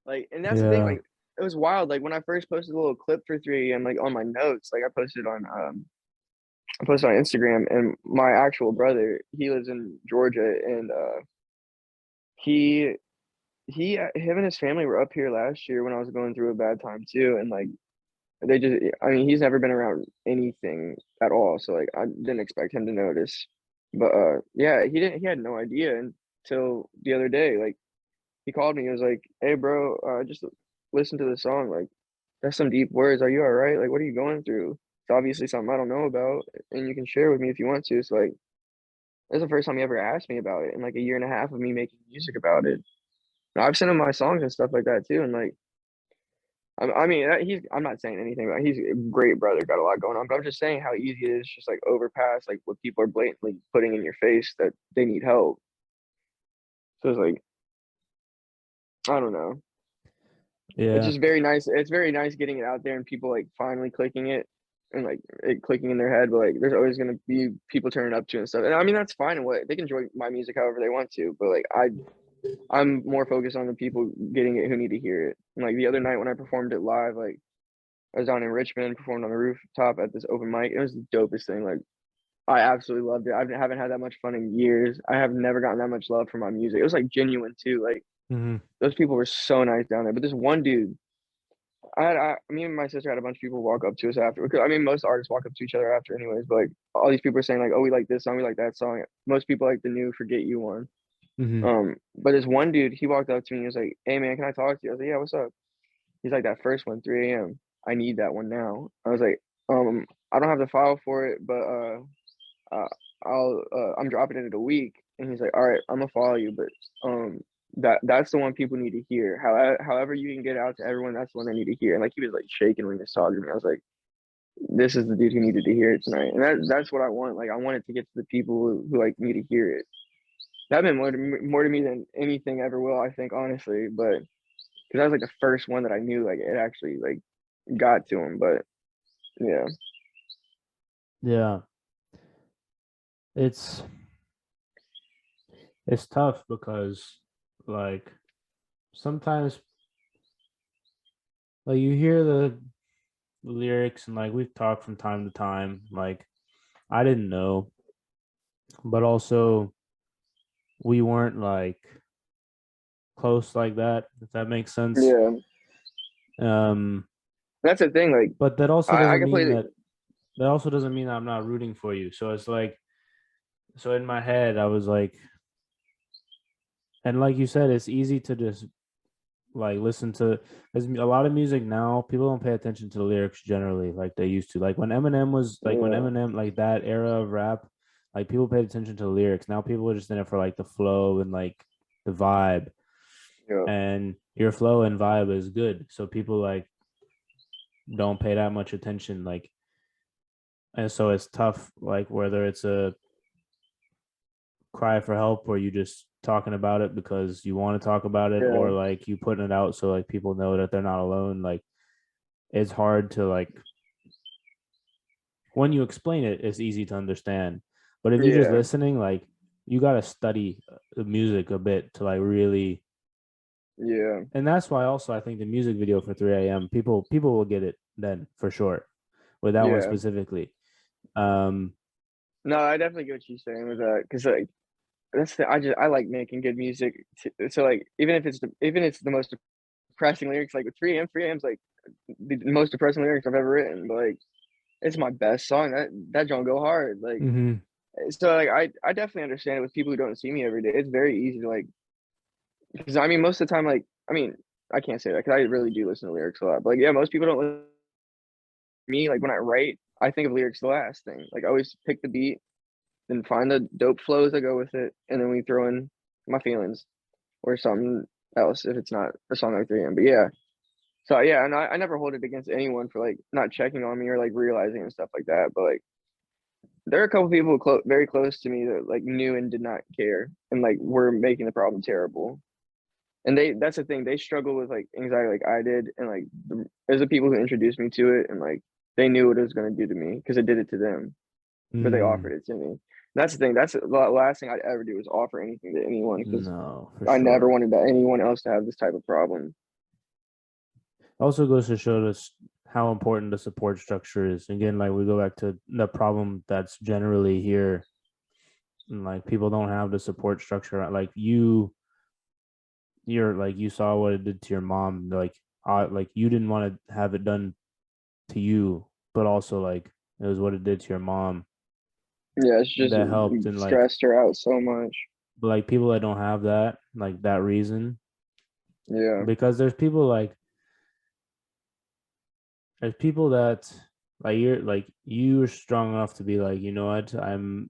Like, and that's the thing. Yeah. Like, it was wild. Like when I first posted a little clip for 3 a.m. like on my notes, like I posted on Instagram, and my actual brother, he lives in Georgia, and he him and his family were up here last year when I was going through a bad time too, and like they just, I mean, he's never been around anything at all, so like I didn't expect him to notice. But yeah, he had no idea until the other day. Like he called me, he was like, "Hey bro, just listen to the song. Like that's some deep words. Are you all right? Like what are you going through? It's obviously something I don't know about, and you can share with me if you want to." So like that's the first time he ever asked me about it in like a year and a half of me making music about it. And I've sent him my songs and stuff like that too, and like I mean, I'm not saying anything about. He's a great brother, got a lot going on. But I'm just saying how easy it is, just like overpass, like what people are blatantly putting in your face that they need help. So it's like I don't know. It's Yeah. just very nice. It's very nice getting it out there and people like finally clicking it and like it clicking in their head. But like, there's always gonna be people turning up to it and stuff. And I mean, that's fine. And what they can enjoy my music however they want to. But like, I'm more focused on the people getting it who need to hear it. And like the other night when I performed it live, like I was down in Richmond, performed on the rooftop at this open mic. It was the dopest thing. Like I absolutely loved it. I haven't had that much fun in years. I have never gotten that much love for my music. It was like genuine too. Like Hmm. those people were so nice down there. But this one dude, me and my sister had a bunch of people walk up to us after. Because I mean, most artists walk up to each other after, anyways. But like all these people are saying like, "Oh, we like this song, we like that song." Most people like the new "Forget You" one. Hmm. But this one dude, he walked up to me. He was like, "Hey man, can I talk to you?" I was like, "Yeah, what's up?" He's like, "That first one, 3 a.m. I need that one now." I was like, I don't have the file for it, but uh, I'm dropping it in a week." And he's like, "All right, I'm gonna follow you, but that's the one people need to hear. However you can get it out to everyone, that's the one they need to hear." And like he was like shaking when he was talking to me. I was like, "This is the dude who needed to hear it tonight," and that's what I want. Like I want it to get to the people who like need to hear it. That meant more to me than anything ever will, I think, honestly. But because that was like the first one that I knew like it actually like got to him. But yeah, Yeah. It's it's tough because like sometimes like you hear the lyrics and like we've talked from time to time, like I didn't know, but also we weren't like close like that, if that makes sense. yeah, Um, that's the thing. Like but that also I doesn't mean completely, that I'm not rooting for you. So it's like, so in my head, I was like, and like you said, it's easy to just like listen to. There's a lot of music now. People don't pay attention to the lyrics generally like they used to. Like when Eminem was like when yeah, Eminem like that era of rap, like people paid attention to the lyrics. Now people are just in it for like the flow and like the vibe. yeah, And your flow and vibe is good, so people like don't pay that much attention. Like, and so it's tough. Like whether it's a cry for help or you just talking about it because you want to talk about it, yeah, or like you putting it out so like people know that they're not alone. Like it's hard to like when you explain it, it's easy to understand. But if you're just yeah, listening, like you got to study the music a bit to like really. yeah, And that's why also I think the music video for 3 a.m. people will get it then for sure with that one yeah. specifically. Um, No, I definitely get what you're saying with that because like I like making good music. So like even if it's the most depressing lyrics, like with 3 a.m.'s like the most depressing lyrics I've ever written, but like it's my best song. That don't go hard. Like mhm. so like I definitely understand it with people who don't see me every day. It's very easy to like because I mean most of the time like I mean I can't say that because I really do listen to lyrics a lot. But like, yeah, most people don't listen to me. Like when I write, I think of lyrics the last thing. Like I always pick the beat, then find the dope flows that go with it, and then we throw in my feelings or something else if it's not a song like 3 a.m. But yeah. So yeah, and I never hold it against anyone for like not checking on me or like realizing and stuff like that. But like there are a couple people very close to me that like knew and did not care and like were making the problem terrible. And that's the thing, they struggle with like anxiety like I did, and like there's the people who introduced me to it, and like they knew what it was going to do to me because it did it to them, but they offered it to me. That's the thing. That's the last thing I'd ever do is offer anything to anyone because No, for I sure. never wanted anyone else to have this type of problem. Also goes to show us how important the support structure is. Again, like we go back to the problem that's generally here. And like people don't have the support structure. Like you're like you saw what it did to your mom. Like you didn't want to have it done to you, but also like it was what it did to your mom. Yeah, it's just That helped, and like stressed her out so much. but like people that don't have that, like that reason, Yeah, because there's people that like you're strong enough to be like, you know what, I'm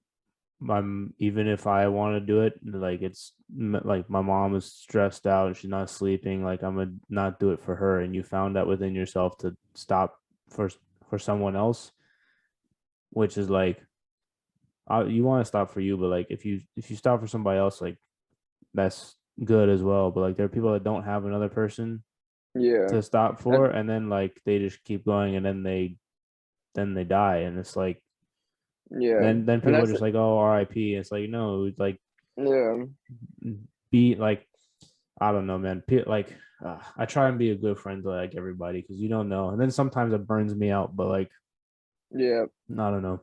even if I want to do it, like it's like my mom is stressed out and she's not sleeping, like I'm gonna not do it for her, and you found that within yourself to stop for someone else, which is like you want to stop for you, but like if you stop for somebody else, like that's good as well. But like there are people that don't have another person yeah, to stop for, and then like they just keep going, and then they die, and it's like yeah. then And people are that's just like, oh, R.I.P. It's like no, like yeah, be like I don't know, man. Like I try and be a good friend to like everybody because you don't know, and then sometimes it burns me out. But like yeah. I don't know.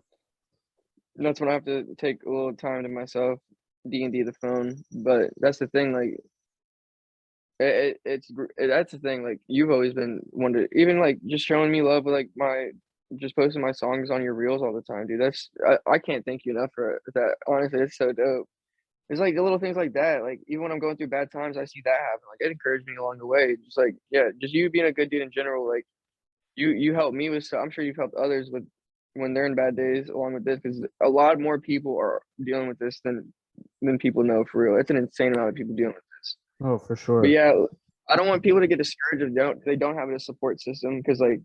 And that's when I have to take a little time to myself, D&D the phone. But that's the thing, like that's the thing. Like you've always been one to even like just showing me love with like my just posting my songs on your reels all the time, dude. I can't thank you enough for that. Honestly, it's so dope. It's like the little things like that. Like even when I'm going through bad times, I see that happen. Like it encouraged me along the way. Just like yeah, just you being a good dude in general. Like you helped me with stuff. I'm sure you've helped others with when they're in bad days along with this because a lot more people are dealing with this than people know for real. It's an insane amount of people dealing with this. Oh, for But sure. yeah, I don't want people to get discouraged if they don't have a support system because like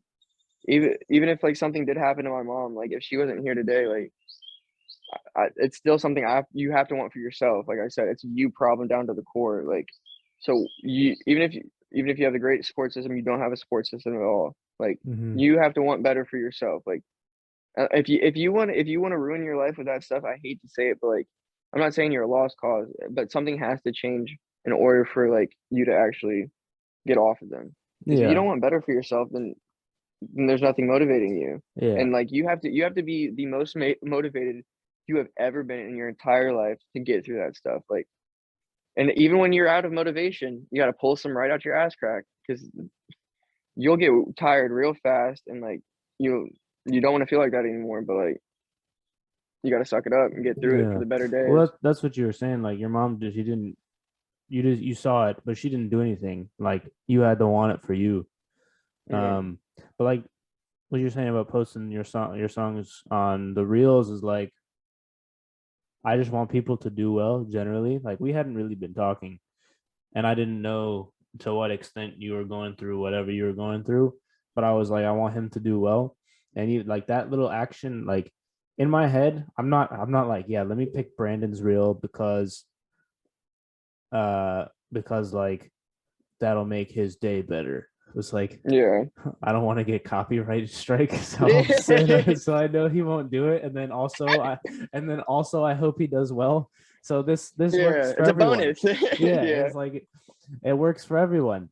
even if like something did happen to my mom, like if she wasn't here today, like it's still something you have to want for yourself. Like I said, it's a you problem down to the core. Like so you even if you have a great support system, you don't have a support system at all. Like you have to want better for yourself. Like if you want to ruin your life with that stuff, I hate to say it, but like I'm not saying you're a lost cause, but something has to change in order for like you to actually get off of them. Because if you Yeah. don't want better for yourself, then there's nothing motivating you. Yeah. And like you have to be the most motivated you have ever been in your entire life to get through that stuff. Like, and even when you're out of motivation, you got to pull some right out your ass crack because you'll get tired real fast, and like you don't want to feel like that anymore. But like you got to suck it up and get through it for Yeah. the better Well, days. that's what you were saying. Like your mom did, she didn't. You saw it, but she didn't do anything. Like you had to want it for you. Yeah, But like what you're saying about posting your songs on the reels is like I just want people to do well generally. Like we hadn't really been talking, and I didn't know to what extent you were going through whatever you were going through. But I was like, I want him to do well, and you like that little action. Like in my head, I'm not like, yeah, let me pick Brandon's reel because like that'll make his day better. It's like yeah, I don't want to get copyright strike, so so I know he won't do it, and then also I hope he does well. So this works yeah. for It's a everyone. bonus. Yeah, Yeah, it's like it works for everyone.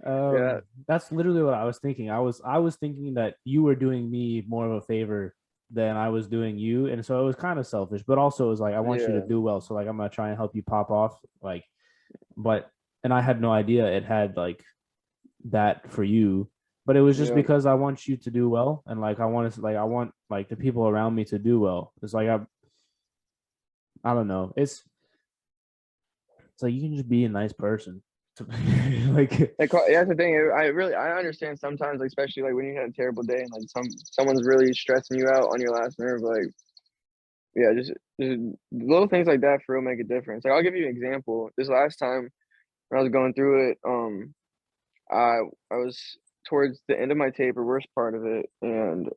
yeah, That's literally what I was thinking. I was thinking that you were doing me more of a favor than I was doing you, and so it was kind of selfish, but also it was like I want you to yeah, do well, so like I'm gonna try and help you pop off, like, but and I had no idea it had like that for you, but it was just yeah, because I want you to do well, and like I want like the people around me to do well. It's like I don't know. It's like you can just be a nice person. Like, that's the thing. I understand sometimes, like, especially like when you had a terrible day and like someone's really stressing you out on your last nerve. Like, yeah, just little things like that for real make a difference. Like, I'll give you an example. This last time when I was going through it, I was towards the end of my taper, worst part of it, and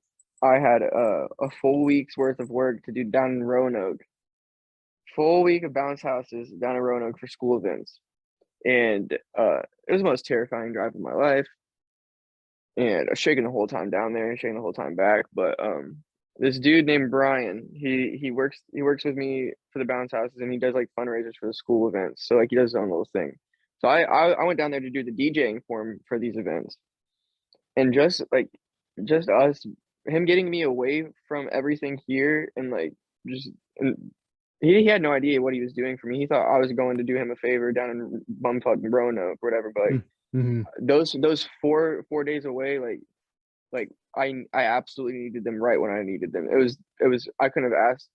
I had a full week's worth of work to do down in Roanoke. Full week of bounce houses down in Roanoke for school events. And it was the most terrifying drive of my life. And I was shaking the whole time down there, shaking the whole time back. But this dude named Brian, he works with me for the bounce houses, and he does like fundraisers for the school events. So like he does his own little thing. So I went down there to do the DJing for him for these events. And just us, him getting me away from everything here and like just and he had no idea what he was doing for me. He thought I was going to do him a favor down in bumfuck Roanoke or whatever. But like those 4 days away, like I absolutely needed them right when I needed them. It was I couldn't have asked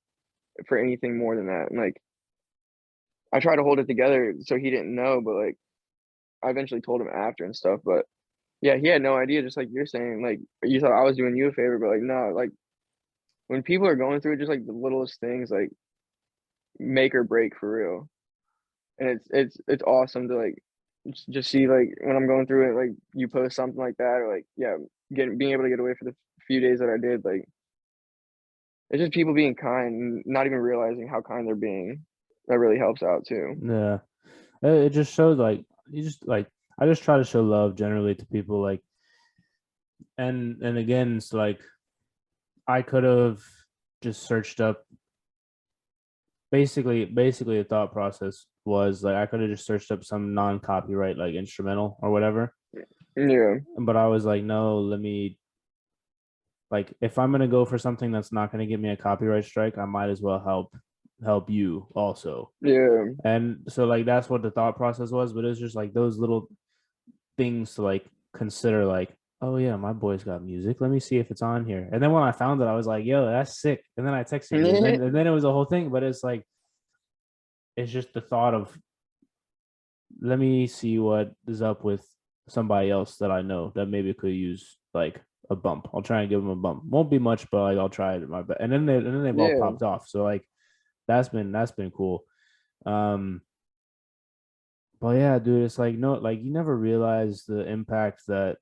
for anything more than that. And like I tried to hold it together so he didn't know, but like I eventually told him after and stuff. But yeah, he had no idea, just like you're saying. Like you thought I was doing you a favor, but like no, like when people are going through it, just like the littlest things like make or break for real. And it's awesome to like just see like when I'm going through it, like you post something like that, or like yeah, being able to get away for the few days that I did, like it's just people being kind and not even realizing how kind they're being. That really helps out too. Yeah, it just shows like you just like I just try to show love generally to people, like, and again, it's like I could have just searched up. Basically, the thought process was like I could have just searched up some non-copyright like instrumental or whatever. Yeah. But I was like, no, let me. Like, if I'm gonna go for something that's not gonna give me a copyright strike, I might as well help you also. Yeah. And so like that's what the thought process was, but it's just like those little things to like consider, like, oh yeah, my boy's got music. Let me see if it's on here. And then when I found it, I was like, yo, that's sick. And then I texted you, and then it was a whole thing. But it's like, it's just the thought of, let me see what is up with somebody else that I know that maybe could use like a bump. I'll try and give them a bump. Won't be much, but like I'll try it. My best. And then they've all popped off. So like that's been cool. But yeah, dude, it's like no, like you never realize the impact that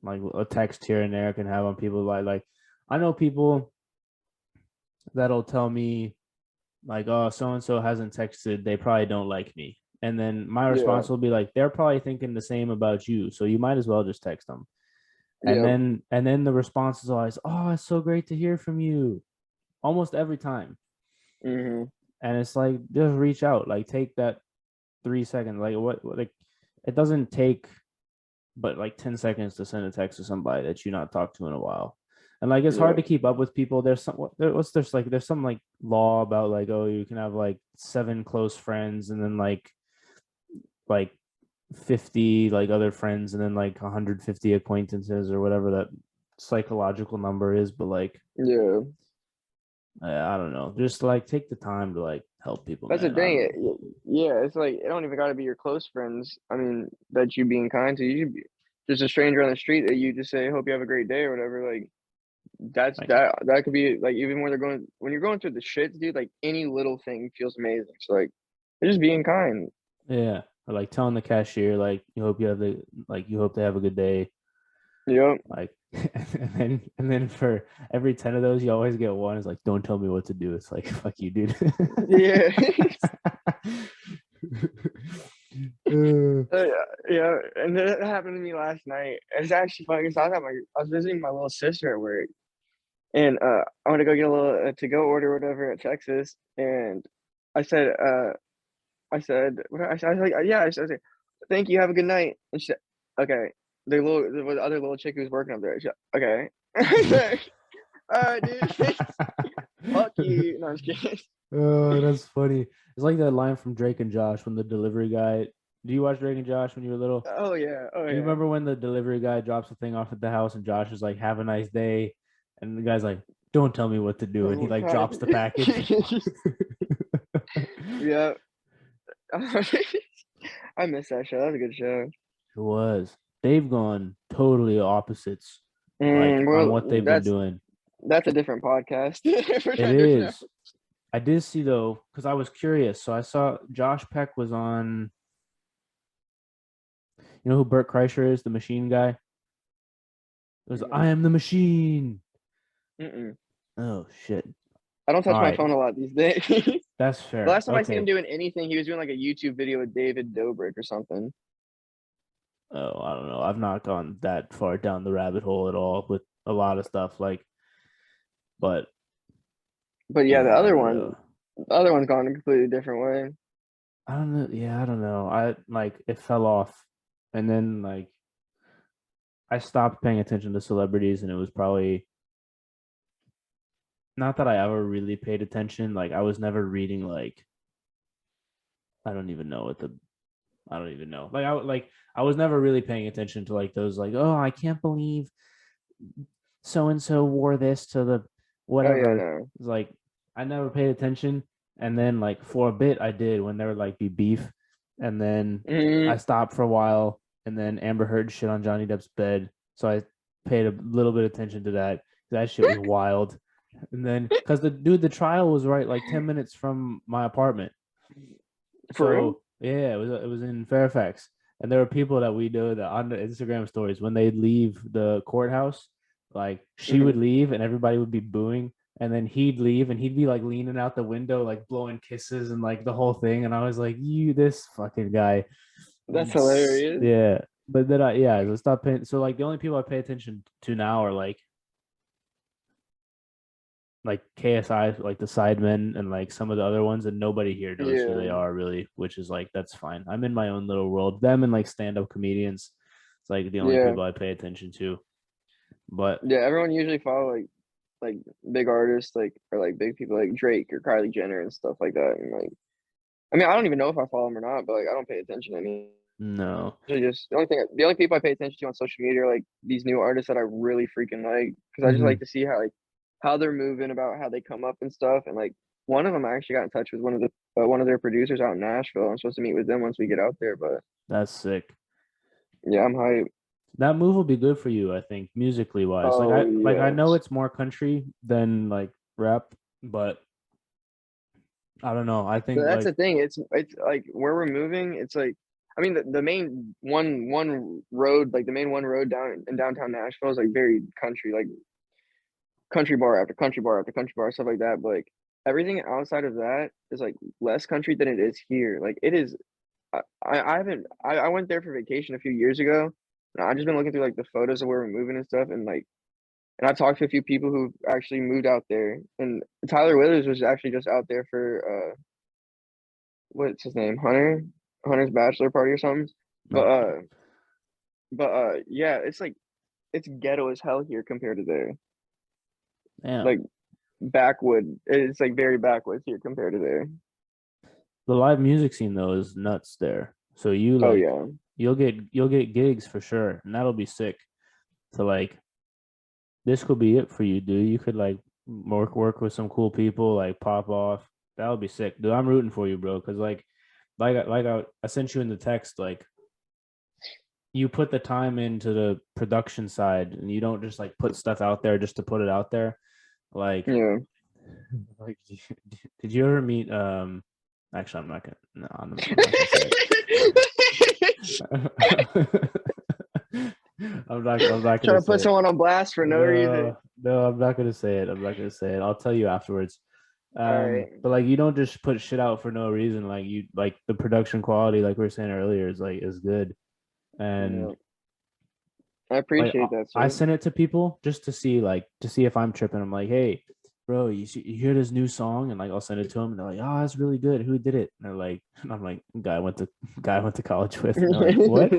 like a text here and there can have on people. Like I know people that'll tell me like, oh, so and so hasn't texted, they probably don't like me. And then my response will be like, they're probably thinking the same about you, so you might as well just text them. And then the response is always, oh, it's so great to hear from you, almost every time. And it's like, just reach out, like take that 3 seconds. Like what like it doesn't take but like 10 seconds to send a text to somebody that you not talked to in a while. And like it's hard to keep up with people. There's some there's some like law about like, oh, you can have like 7 close friends and then like 50 like other friends and then like 150 acquaintances or whatever that psychological number is. But like I don't know, just like take the time to like help people. That's the thing. Yeah, it's like it don't even got to be your close friends. I mean, that you being kind to. You should be just a stranger on the street that you just say, "Hope you have a great day" or whatever. Like that could be like even when you're going through the shits, dude. Like any little thing feels amazing. So like, you're just being kind. Yeah, or like telling the cashier like you hope they have a good day. Yep. Like, and then for every 10 of those, you always get one. It's like, don't tell me what to do. It's like, fuck you, dude. Yeah. Yeah, and that happened to me last night. It's actually funny because I was visiting my little sister at work, and I want to go get a little to-go order or whatever at Texas, and I said, I was like, yeah, I said, thank you, have a good night, and she said, okay. The other little chick who's working up there, she said, okay. I said, all right, dude. Fuck you. No, I'm just kidding. Oh, that's funny. It's like that line from Drake and Josh when the delivery guy. Do you watch Drake and Josh when you were little? Oh yeah. Do you remember when the delivery guy drops the thing off at the house and Josh is like, "Have a nice day," and the guy's like, "Don't tell me what to do," and he like drops the package. Yeah. I miss that show. That was a good show. It was. They've gone totally opposites, like on Well, what they've been doing. that's a different podcast. It is. I did see though, because I was curious. So I saw Josh Peck was on. You know who Bert Kreischer is, the machine guy? It was I am the machine. Mm-mm. Oh shit. I don't touch All my right. phone a lot these days. That's fair. The last time I seen Okay. him doing anything, he was doing like a YouTube video with David Dobrik or something. Oh, I don't know. I've not gone that far down the rabbit hole at all with a lot of stuff. But But yeah, yeah, I don't know. the other one's gone a completely different way. I don't know. Yeah, I don't know. I like it fell off, and then like I stopped paying attention to celebrities, and it was probably not that I ever really paid attention. Like I was never reading like I don't even know what the I don't even know. I was never really paying attention to like those like oh I can't believe so and so wore this to the Oh yeah, whatever. no. It's like I never paid attention, and then like for a bit I did when there would like be beef, and then I stopped for a while, and then Amber Heard shit on Johnny Depp's bed, so I paid a little bit of attention to that. That shit was wild, and then because the trial was right like 10 minutes from my apartment, For real? so yeah, it was in Fairfax, and there were people that we know that on the Instagram stories when they leave the courthouse, like she would leave and everybody would be booing, and then he'd leave and he'd be like leaning out the window, like blowing kisses and like the whole thing, and I was like, you this fucking guy, That's hilarious. yeah. But then I stopped paying. So like the only people I pay attention to now are like KSI, like the Sidemen and like some of the other ones, and nobody here knows who they Yeah. are really, which is like that's fine. I'm in my own little world. Them and like stand-up comedians, it's like the only Yeah. people I pay attention to. But Yeah, everyone usually follow like big artists or like big people like Drake or Kylie Jenner and stuff like that. And like I mean I don't even know if I follow them or not, but like I don't pay attention to any. no, Just the only people I pay attention to on social media are like these new artists that I really freaking like because I just like to see how they're moving about how they come up and stuff. And like one of them I actually got in touch with one of their producers out in Nashville. I'm supposed to meet with them once we get out there, but that's sick. yeah, I'm hyped. That move will be good for you, I think, musically wise. Oh Like I know yes. it's more country than like rap, but I don't know. I So think that's like the thing. It's like where we're moving. It's like I mean the main one road like the main one road down in downtown Nashville is like very country like country bar after country bar after country bar stuff like that. But like everything outside of that is like less country than it is here. Like it is. I haven't. I went there for vacation a few years ago, and I've just been looking through like the photos of where we're moving and stuff, and like and I talked to a few people who actually moved out there, and Tyler Withers was actually just out there for what's his name? Hunter's bachelor party or something. But okay. yeah, it's like it's ghetto as hell here compared to there. Damn. Like backwood. It's like very backwoods here compared to there. The live music scene though is nuts there. So you Oh like yeah. you'll get gigs for sure, and that'll be sick. To like this could be it for you, dude. You could like work with some cool people, like pop off. That would be sick, dude. I'm rooting for you, bro. Because I sent you in the text like you put the time into the production side, and you don't just like put stuff out there just to put it out there. Like Yeah. like did you ever meet actually I'm not gonna no I'm not gonna say it. I'm not Trying gonna to put say it. someone on blast for no reason. No, I'm not gonna say it. I'm not gonna say it. I'll tell you afterwards. All right. But like you don't just put shit out for no reason. Like you like the production quality, like we were saying earlier, is good. Yeah. And I like appreciate that, I sir. send it to people just to see if I'm tripping. I'm like, hey, bro, you hear this new song? And like I'll send it to them, and they're like, oh, that's really good. Who did it? And they're like, and I'm like, guy I went to college with. And they're like, what?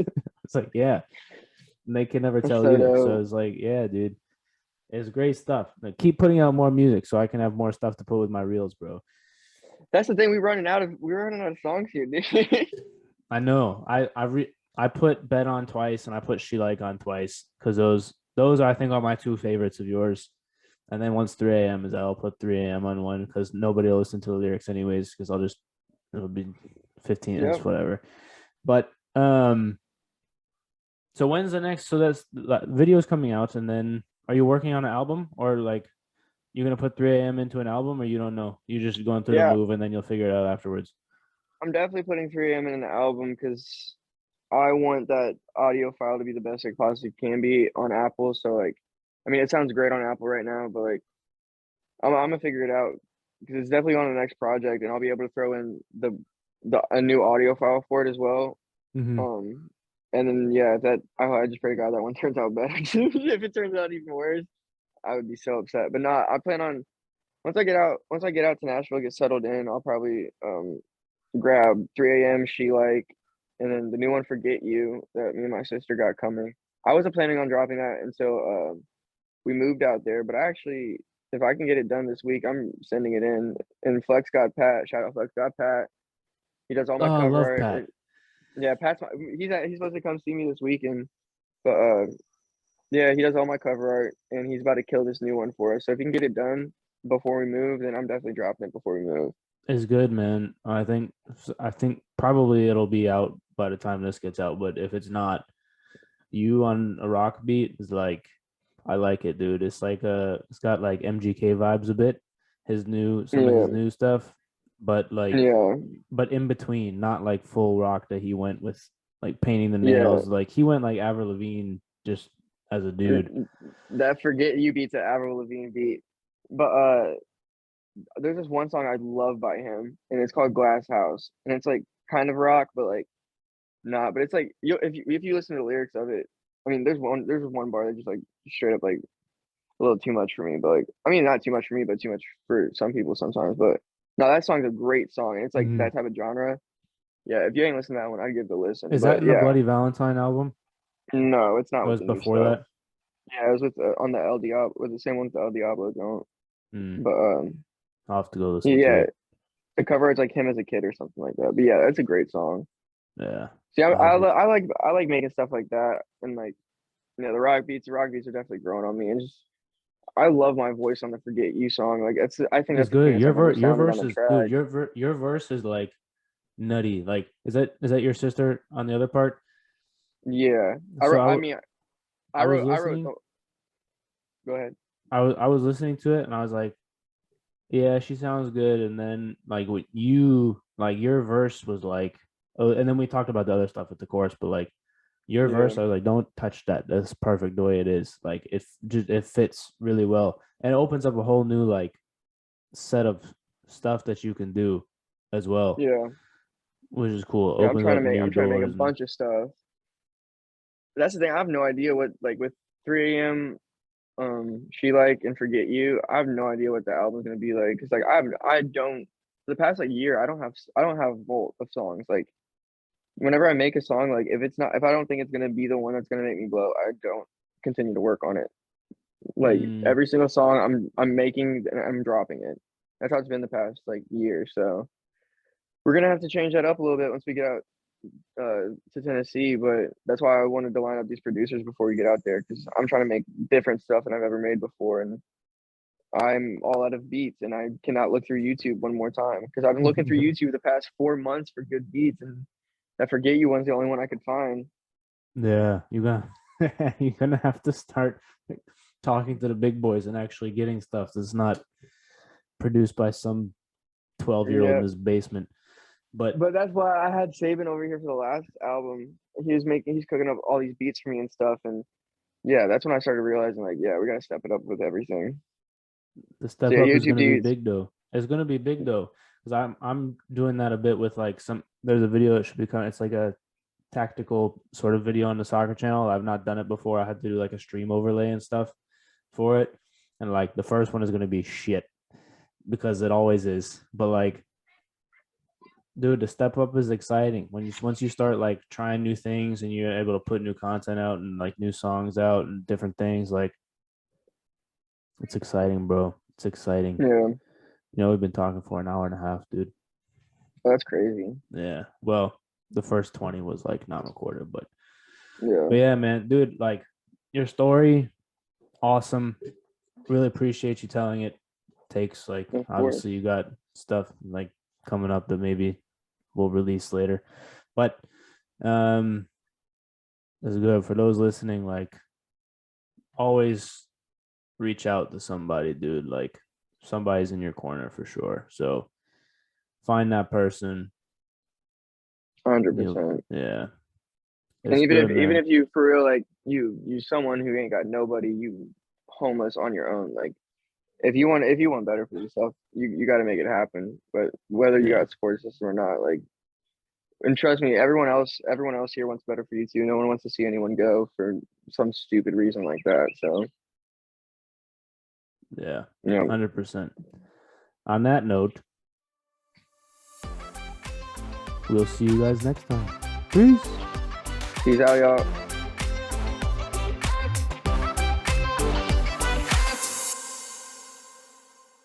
It's like, yeah. And they can never tell So either. So dope. it's like, yeah, dude, it's great stuff. Like, keep putting out more music so I can have more stuff to put with my reels, bro. That's the thing. We're running out of songs here, dude. I know. I put Bet on twice and I put She Like on twice because those I think are my two favorites of yours. And then once 3 a.m. is out, I'll put 3 a.m. on one because nobody will listen to the lyrics anyways because it'll be 15 minutes, Yep. whatever. But So when's the next? So that's videos coming out, and then are you working on an album, or like you're gonna put 3 a.m. into an album, or you don't know? You're just going through the Yeah, move, and then you'll figure it out afterwards. I'm definitely putting 3 a.m. in an album because I want that audio file to be the best it possibly can be on Apple. So like, I mean, it sounds great on Apple right now, but like, I'm gonna figure it out because it's definitely on the next project, and I'll be able to throw in the a new audio file for it as well. Mm-hmm. And then yeah, that I just pray to God that one turns out better. If it turns out even worse, I would be so upset. But no, I plan on once I get out to Nashville, get settled in, I'll probably grab 3 a.m. She Like, and then the new one Forget You that me and my sister got coming. I wasn't planning on dropping that until we moved out there, but I actually, if I can get it done this week, I'm sending it in. And Flex got Pat. Shout out Flex got Pat. He does all Oh, my I cover love art. Pat. Yeah, he's supposed to come see me this weekend, but yeah, he does all my cover art, and he's about to kill this new one for us. So if he can get it done before we move, then I'm definitely dropping it before we move. It's good, man. I think probably it'll be out by the time this gets out, but if it's not, you on a rock beat is like, I like it, dude. It's got like MGK vibes a bit. Some of his Yeah, new stuff, but yeah, but in between, not like full rock that he went with, like painting the yeah. nails. Like he went like Avril Lavigne just as a dude. That Forget You beat's an Avril Lavigne beat, but there's this one song I love by him, and it's called Glass House, and it's like kind of rock, but like not. But it's like if you listen to the lyrics of it, I mean, there's one bar that just like straight up like a little too much for me, but like I mean not too much for me, but too much for some people sometimes. But no, that song's a great song, and it's like Mhm. that type of genre. Yeah, if you ain't listened to that one, I'd give it a listen. Is that But in the yeah, Bloody Valentine album? no, it's not Or with was the new before stuff. that? Yeah, it was with on the El Diablo, with the same one with the El Diablo don't. Mm, But I'll have to go listen to yeah, it. the cover is like him as a kid or something like that. But yeah, that's a great song. Yeah, See, I'll have to. I like making stuff like that, and like the rock beats are definitely growing on me, and just I love my voice on the Forget You song. Like I think It's that's the good. cleanest I've ever Your sounded on verse the is, dude. track. Your verse is like nutty. Like, is that your sister on the other part? Yeah, So I mean, I was I wrote. listening. Oh, go ahead. I was listening to it, and I was like, yeah, she sounds good. And then like what you like, your verse was like, oh, and then we talked about the other stuff with the chorus, but like your Yeah, verse, I was like, don't touch that. That's perfect the way it is. Like it fits really well, and it opens up a whole new like set of stuff that you can do as well, yeah, which is cool. It yeah. opens up new I'm trying to make a doors and bunch of stuff. That's the thing. I have no idea what like with 3 a.m. She Like and Forget You. I have no idea what the album's gonna be like because like I don't for the past like year I don't have vault of songs like whenever I make a song like if I don't think it's gonna be the one that's gonna make me blow I don't continue to work on it like mm, every single song I'm making and I'm dropping it. That's how it's been the past like year. So we're gonna have to change that up a little bit once we get out to Tennessee, but that's why I wanted to line up these producers before we get out there because I'm trying to make different stuff than I've ever made before, and I'm all out of beats, and I cannot look through YouTube one more time because I've been looking through YouTube the past 4 months for good beats, and that Forget You one's the only one I could find. yeah, you're gonna have to start talking to the big boys and actually getting stuff that's not produced by some 12-year-old in Yeah, his basement. But but that's why I had Saban over here for the last album. He's cooking up all these beats for me and stuff, and yeah, that's when I started realizing like, yeah, we gotta step it up with everything. the So step yeah, up is YouTube gonna be dudes. big though. It's gonna be big though, because I'm doing that a bit with like some. There's a video that should be coming. It's like a tactical sort of video on the soccer channel. I've not done it before. I had to do like a stream overlay and stuff for it, and like the first one is gonna be shit because it always is. But like, dude, the step up is exciting when once you start like trying new things and you're able to put new content out and like new songs out and different things. Like, it's exciting, bro. It's exciting. Yeah, We've been talking for an hour and a half, dude. that's crazy. Yeah. Well, the first 20 was like not recorded, Yeah, but yeah, man, dude, like your story, awesome. Really appreciate you telling it. Takes like of course. obviously you got stuff like coming up that maybe we'll release later. But um That's good. For those listening, like, always reach out to somebody, dude. Like, somebody's in your corner for sure. So find that person. 100%. Yeah. And It's good, even man. if you for real like you someone who ain't got nobody, you homeless on your own. Like if you want better for yourself, you got to make it happen. But whether you Yeah. got a support system or not, like, and trust me, everyone else here wants better for you too. No one wants to see anyone go for some stupid reason like that. So Yeah. you know, 100%. On that note, we'll see you guys next time. Peace. peace out, y'all.